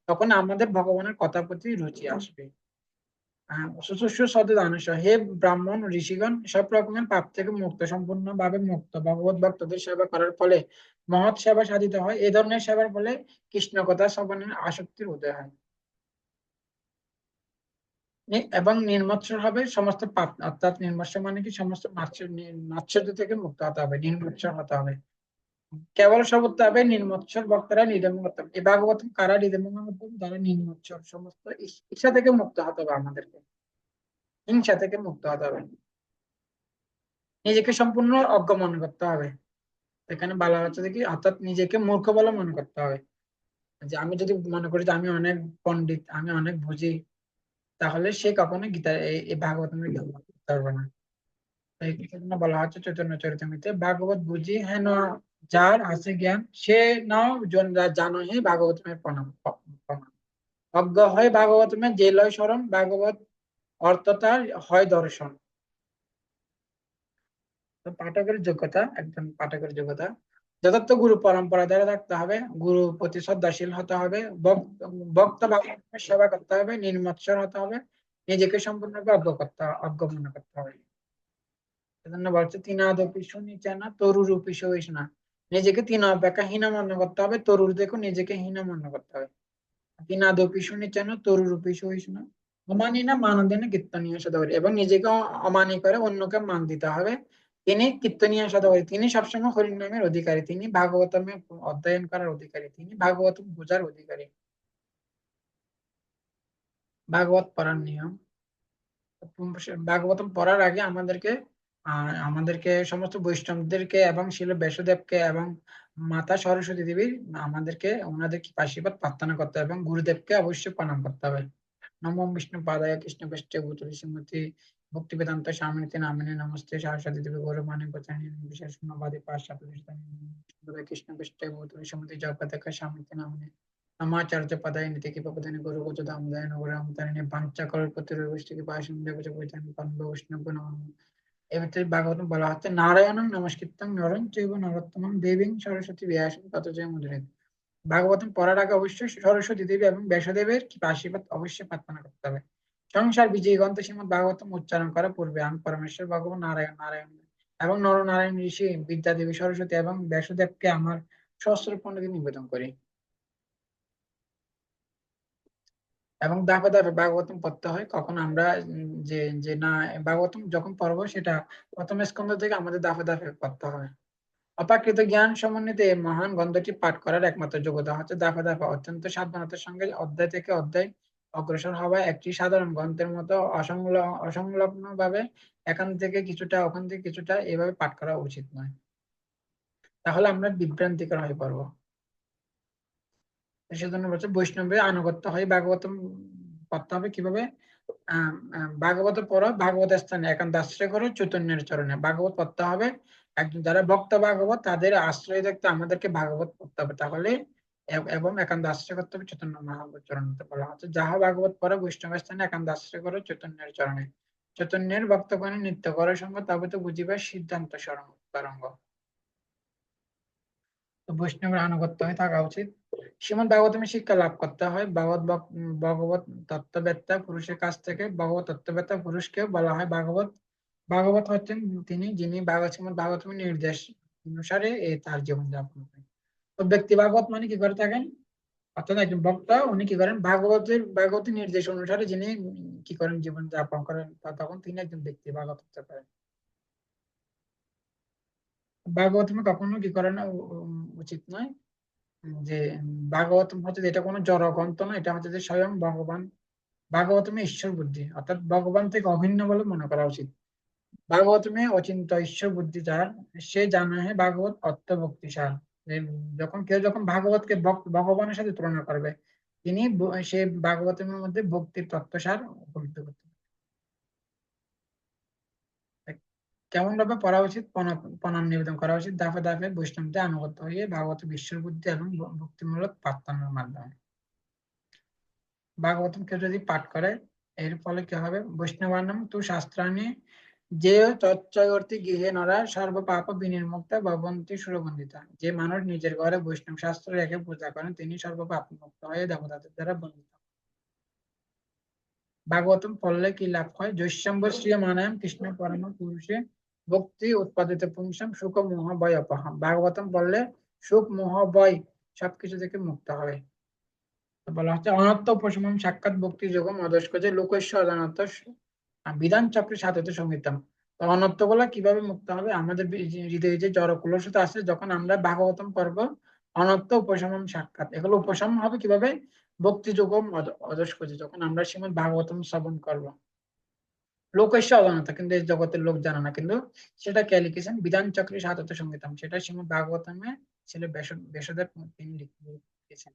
তখন আমাদের ভগবানের কথার প্রতি রুচি আসবে। শুশ্রূষ সদানুষ, হে ব্রাহ্মণ ঋষিগণ, সব রকমের পাপ থেকে মুক্ত, সম্পূর্ণ ভাবে মুক্ত ভগবত ভক্তদের সেবা করার ফলে মহৎ সেবা সাধিত হয়। এই ধরনের সেবার ফলে কৃষ্ণ কথা শ্রবণের আসক্তির উদয় হয় এবং নির্মৎসর হবে সমস্ত পাপ। অর্থাৎ নির্মৎসর মানে কি সমস্ত মাৎসর্য থেকে মুক্ত হতে হবে, নির্মৎসর হতে হবে। কেবল সবত্ব হবে নির্মৎসর ভক্তরা নির্মম করতে হবে। এই ভাগবত কারা নির্মম হতে হবে, যারা নির্মৎসর সমস্ত ঈর্ষা থেকে মুক্ত হতে হবে, আমাদেরকে হিংসা থেকে মুক্ত হতে হবে, নিজেকে সম্পূর্ণ অজ্ঞ মনে করতে হবে। এখানে বলা হচ্ছে যে কি, অর্থাৎ নিজেকে মূর্খ বলে মনে করতে হবে। যে আমি যদি মনে করি যে আমি অনেক পণ্ডিত, আমি অনেক বুঝি, তাহলে সে কখনো গীতা এই ভাগবতের জ্ঞান লাভ করতে পারবে না। এই জন্য বলা হচ্ছে চৈতন্য চরিতামৃতে, ভাগবত বুঝি হেন যার আছে জ্ঞান, সে নাও জানো হে ভাগবতমের প্রণাম প্রমাণ। অজ্ঞ হয় ভাগবতমে যে লয় শরণ, ভাগবত অর্থ তার হয় দর্শন। তো পাঠকের যোগ্যতা, একজন পাঠকের যোগ্যতা যথার্থ গুরু পরম্পরা দ্বারা থাকতে হবে, গুরু প্রতি শ্রদ্ধাশীল হতে হবে, ভক্ত ভাগবতের সেবা করতে হবে, নির্মৎসর হতে হবে, নিজেকে সম্পূর্ণরূপে অজ্ঞ মনে করতে হবে। সেজন্য বলছে তিনাদপি সুনিচানা তরুরূপী সহিষ্ণা, নিজেকে তিন অপেক্ষা হীন মনে করতে হবে, তরুর দেখো নিজেকে হীন মনে করতে হবে। তিনাদপি সুনিচানা তরুরূপী সহিষ্ণা অমানি না মানদেনে কীর্তনীয় সদাগরী, এবং নিজেকে অমানি করে অন্যকে মান দিতে হবে। তিনি কীর্তনীয় সদাগরী, তিনি সবসময় হরির নামের অধিকারী, তিনি ভাগবতমে অধ্যয়ন করার অধিকারী, তিনি ভাগবত বোঝার অধিকারী। ভাগবত পড়ার নিয়ম, ভাগবতম পড়ার আগে আমাদেরকে সমস্ত বৈষ্ণবদেরকে এবং শিল ব্যাসদেবকে এবং মাতা সরস্বতী দেবীর আমাদেরকে ওনাদেরকে আশীর্বাদ প্রার্থনা করতে হবে এবং গুরুদেবকে অবশ্যই প্রণাম করতে হবে। নমো বিষ্ণু পাদায় কৃষ্ণ পৃষ্ঠে ভূতলে শ্রীমতী ভক্তি বেদান্ত স্বামিনীতে নামিনে নমস্তে সরস্বতী দেবী গৌরবাণী প্রচারিণী বিশেষ নবাদী পাশ্চাত্য কৃষ্ণ পৃষ্ঠে ভূতলে শ্রীমতী জগৎকা স্বামিনীতে নামিনে নমাচার্য পদায় নীতি কি পদানি গুরু গোচ দামোদয় নগরামতারিণী বাঞ্চাকল্পতরুষ্টি কৃপাসিন্ধু দেবচ পৈতানি পান্ব বৈষ্ণব নমঃ। এবার ভাগবতম বলা হচ্ছে নারায়ণং নমস্কৃত্যং নরং চৈব নরোত্তমং দেবীং সরস্বতী ব্যাসং ততো জয় মুদ্রে। ভাগবতম পড়ার আগে অবশ্যই সরস্বতী দেবী এবং ব্যাসদেবের কৃপা আশীর্বাদ অবশ্যই প্রার্থনা করতে হবে। সংসার বিজয়ী গ্রন্থ শ্রীমদ ভাগবতম উচ্চারণ করার পূর্বে আমি পরমেশ্বর ভগবান নারায়ণ নারায়ণ এবং নরনারায়ণ ঋষি বিদ্যা দেবী সরস্বতী এবং ব্যাসদেবকে আমার সহস্র প্রণতি নিবেদন করি। এবং ধাপে ধাপে ভাগবতম পড়তে হয়। কখন আমরা যে যে না, ভাগবতম যখন পড়বো সেটা প্রথম স্কন্ধ থেকে আমাদের ধাপে ধাপে পড়তে হয়। অপ্রাকৃত জ্ঞান সমন্বিত এই মহান গ্রন্থটি পাঠ করার একমাত্র যোগ্যতা হচ্ছে ধাপে ধাপে অত্যন্ত সাবধানতার সঙ্গে অধ্যায় থেকে অধ্যায় অগ্রসর হওয়া। একটি সাধারণ গ্রন্থের মতো অসংলগ্ন ভাবে এখান থেকে কিছুটা ওখান থেকে কিছুটা এভাবে পাঠ করা উচিত নয়, তাহলে আমরা বিভ্রান্তিকর হয়ে পড়বো। সেজন্য বলছে বৈষ্ণবের আনুগত্য হয় ভাগবতম পড়তে হবে কিভাবে। ভাগবত পড়ো, ভাগবত স্থানে একান্ত আশ্রয় করো, চৈতন্যের চরণে ভাগবত পড়তে হবে। একজন যারা ভক্ত ভাগবত তাদের আশ্রয় দেখতে আমাদেরকে ভাগবত পড়তে হবে, তাহলে এবং একান্ত আশ্রয় করতে হবে চৈতন্য মহাপ্রভুর চরণে। বলা হচ্ছে যাহা ভাগবত পড়ো বৈষ্ণব স্থানে একান্ত আশ্রয় করো চৈতন্যের চরণে, চৈতন্যের ভক্তগণে নিত্য করো সঙ্গ, তবে তো বুঝিবে সিদ্ধান্ত তরঙ্গ। তো বৈষ্ণবের আনুগত্য হয়ে থাকা উচিত। শ্রীমদ ভাগবতমে শিক্ষা লাভ করতে হয় ভগবত তত্ত্ববেত্তা পুরুষের কাছ থেকে। ভগবত তত্ত্ববেত্তা পুরুষকে বলা হয় ভাগবত। ভাগবত হচ্ছেন তিনি যিনি শ্রীমদ ভাগবতমের নির্দেশ অনুসারে তার জীবন যাপন করেন। তো ব্যক্তি ভাগবত মানে কি করে থাকেন, অর্থাৎ একজন ভক্ত উনি কি করেন ভাগবতের নির্দেশ অনুসারে যিনি কি করেন জীবন যাপন করেন, তখন তিনি একজন ব্যক্তি ভাগবত হতে পারেন। ভাগবতমে কখনো কি করে না উচিত নয় যে ভাগবতম হচ্ছে যে এটা কোনো জড় গ্রন্থ না, এটা হচ্ছে যে স্বয়ং ভগবান। ভাগবতমে ঈশ্বর বুদ্ধি অর্থাৎ ভগবান থেকে অভিন্ন বলে মনে করা উচিত। ভাগবতমে অচিন্ত ঈশ্বর বুদ্ধি যার, সে জানা হয় ভাগবত অর্থ ভক্তি সার। যখন কেউ যখন ভাগবতকে ভগবানের সাথে তুলনা করবে, তিনি সে ভাগবতমের মধ্যে ভক্তির তত্ত্বসার উপলব্ধি করতে পারে। কেমন ভাবে পড়া উচিত, প্রণাম নিবেদন করা উচিত ধাপে ধাপে বৈষ্ণবদের আনুগত্য হয়ে ভাগবত ঈশ্বর বুদ্ধি এবং ভক্তিমূলক প্রার্থনার মাধ্যমে। ভাগবতম কেউ যদি পাঠ করে এর ফলে কি হবে, বৈষ্ণবানাম তু শাস্ত্রাণি যে তচ্চয়র্তি গৃহে নরা সর্ব পাপ বিনির্মুক্তা ভবন্তি সুরবন্দিতা। যে মানুষ নিজের ঘরে বৈষ্ণব শাস্ত্র রেখে পূজা করেন তিনি সর্ব পাপ মুক্ত হয়ে দেবতাদের দ্বারা বন্দিত। ভাগবতম পড়লে কি লাভ হয়, জৈশ্যম্ব শ্রী মানায়াম কৃষ্ণ পরম পুরুষে ভক্তি উৎপাদিত পুংসাম সুখ মোহ ভয় অপহম। ভাগবতম পড়লে সুখ মোহ ভয় সবকিছু থেকে মুক্ত হবে। তো বলা হচ্ছে অনর্থ উপশমন সাক্ষাৎ ভক্তি যোগম অদস্ক যে লোকস্য অজানত বিধান চক্রের সাথে সংহিতম। তো অনর্থ গুলা কিভাবে মুক্ত হবে, আমাদের হৃদয়ে যে জড় কুলসতা আছে, যখন আমরা ভাগবতম পড়ব অনর্থ উপশমন সাক্ষাৎ, এগুলো উপশম হবে কিভাবে, ভক্তি যোগম অদস্ক যখন আমরা শ্রীমদ ভাগবতম শ্রবণ করব। লোকস্য অজানতা, কিন্তু এই জগতের লোক জানে না, কিন্তু সেটা কে লিখেছেন? বিধান চক্রী সাতত সংহিতাম, সেটা শ্রীমদ ভাগবতমে ছিল ব্যাসদেব, তিনি লিখেছেন।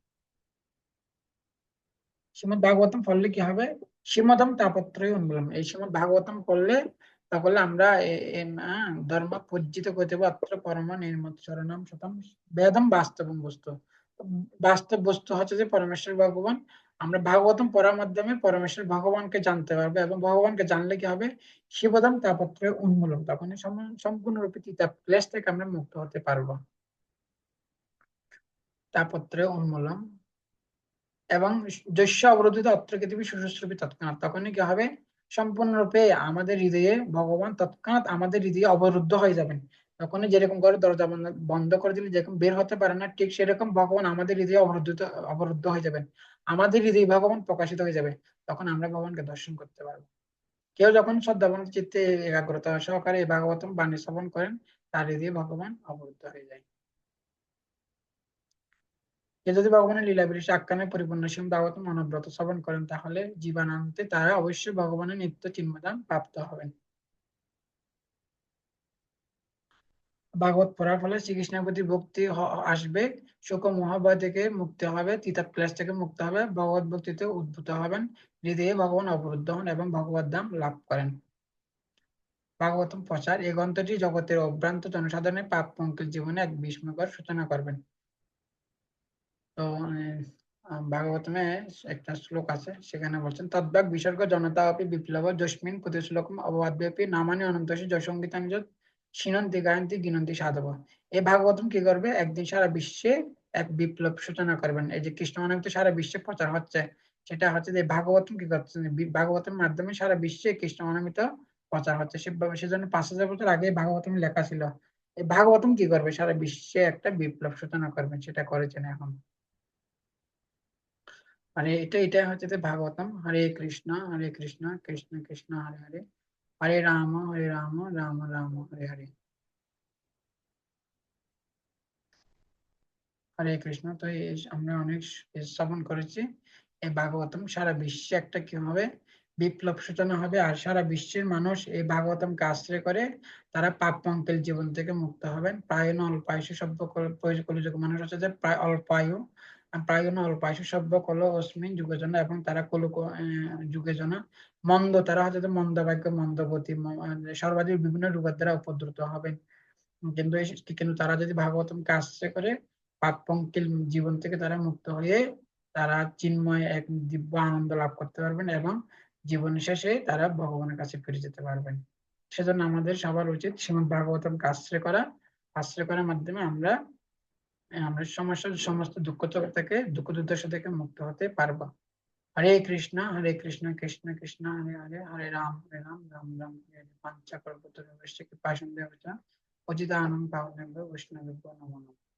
শ্রীমদ ভাগবতম পড়লে কি হবে? শ্রীমদম তাপত্রয় উন্মূলন, এই শ্রীমদ ভাগবতম পড়লে তাহলে আমরা ধর্ম পূজিত করতে অত্র পরম নির্মত চরণম শতম বেদম বাস্তবম বস্তু। বাস্তব বস্তু হচ্ছে যে পরমেশ্বর ভগবান। আমরা ভাগবতম পড়ার মাধ্যমে পরমেশ্বর ভগবানকে জানতে পারবো, এবং ভগবানকে জানলে কি হবে? শিবদম তাপত্রয় উন্মূলন, তখন সম্পূর্ণরূপে তিতাব ক্লেশ থেকে আমরা মুক্ত হতে পারবো। তাপত্রয় উন্মূলন এবং যস্য অবরোধিত অত্র পৃথিবী সুশ্রুতি তৎক্ষণাৎ, তখনই কি হবে? সম্পূর্ণরূপে আমাদের হৃদয়ে ভগবান তৎক্ষণাৎ আমাদের হৃদয়ে অবরুদ্ধ হয়ে যাবেন। তখনই যেরকম করে দরজা বন্ধ করে দিলে যেরকম বের হতে পারে না, ঠিক সেরকম ভগবান আমাদের হৃদয়ে অবরুদ্ধ হয়ে যাবেন। আমাদের হৃদয়ে ভগবান প্রকাশিত হয়ে যাবে, তখন আমরা ভগবানকে দর্শন করতে পারবো। কেউ যখন শ্রদ্ধাবান চিত্তে একাগ্রতা সহকারে এই ভাগবতম বাণী শ্রবণ করেন, তার হৃদয়ে ভগবান অবরুদ্ধ হয়ে যায়। কেউ যদি ভগবানের লীলা বিলাসে আখ্যানে পরিপূর্ণ শ্রীমদ্ ভাগবতম অনবরত শ্রবণ করেন, তাহলে জীবনান্তে তারা অবশ্যই ভগবানের নিত্য চিন্মদান প্রাপ্ত হবেন। ভাগবত পড়ার ফলে শ্রীকৃষ্ণের প্রতি ভক্তি আসবে, শোক মোহ ভয় থেকে মুক্তি হবে, তিতাব ক্লেশ থেকে মুক্ত হবে, ভগবত ভক্তিতে উদ্ভূত হবেন, হৃদয়ে ভগবান অবরুদ্ধ হন এবং ভগবত ধাম লাভ করেন। ভাগবতম প্রচার, এই গ্রন্থটি জগতের অভ্রান্ত জনসাধারণের পাপ পঙ্কিল জীবনে এক বিস্ময়কর সূচনা করবেন। তো ভাগবতমে একটা শ্লোক আছে, সেখানে বলছেন তদ্বাগ বিসর্গ জনতা অপি বিপ্লব যস্মিন প্রতি শ্লোকম অবাদ্যপি নামানি অনন্তসী জয়সঙ্গীতানি যৎ শিনন্তি গায়ন্তি গিনন্তি সাধব। এই ভাগবতম কি করবে? একদিন সারা বিশ্বে এক বিপ্লব সূচনা করবেন। এই যে কৃষ্ণ নামে তো সারা বিশ্বে প্রচার হচ্ছে, সেটা হচ্ছে যে ভাগবতম কি করছে? ভাগবতের মাধ্যমে সারা বিশ্বে কৃষ্ণ নামিত প্রচার হচ্ছে। সেজন্য 5,000 বছর আগে ভাগবতম লেখা ছিল। এই ভাগবতম কি করবে? সারা বিশ্বে একটা বিপ্লব সূচনা করবেন, সেটা করেছেন এখন। মানে এটা হচ্ছে যে ভাগবতম। হরে কৃষ্ণ কৃষ্ণ কৃষ্ণ হরে হরে, হরে রাম রাম রাম হরে হরে। হরে কৃষ্ণ। তো আমরা অনেক শ্রবণ করেছি। এই ভাগবতম সারা বিশ্বে একটা কি হবে? বিপ্লব সূচনা হবে, আর সারা বিশ্বের মানুষ এই ভাগবতমকে আশ্রয় করে তারা পাপ পঙ্কিল জীবন থেকে মুক্ত হবেন। প্রায় অল্পায়ুষ সভ্য কলিযুগ মানুষ হচ্ছে যে প্রায় অল্পায়ু, প্রায় অল্পায়ুষ সভ্য কল অস্মিন যুগের জন্য, এবং তারা যুগের জন্য মন্দ, তারা হচ্ছে যে মন্দ ভাগ্য মন্দগতি সর্বাধিক বিভিন্ন রোগের দ্বারা উপদ্রুত হবেন। কিন্তু তারা যদি ভাগবতমকে আশ্রয় করে পাপ পঙ্কিল জীবন থেকে তারা মুক্ত হয়ে তারা চিন্ময় এক দিব্য আনন্দ লাভ করতে পারবেন, এবং জীবন শেষে তারা ভগবানের কাছে ফিরে যেতে পারবেন। সেজন্য আমাদের সবার উচিত শ্রীমদ ভাগবতমকে আশ্রয় করা। আশ্রয় করার মাধ্যমে আমরা আমরা সমস্ত দুঃখ থেকে দুঃখ দুর্দশা থেকে মুক্ত হতে পারবো। হরে কৃষ্ণ কৃষ্ণ কৃষ্ণ হরে হরে, হরে রাম রাম রাম হরে হরে। পাঞ্চা কল্পতরুভ্যশ্চ কৃপা সিন্ধুভ্যশ্চ পতিতানাং পাবনেভ্যো বৈষ্ণবেভ্যো নমো নমঃ।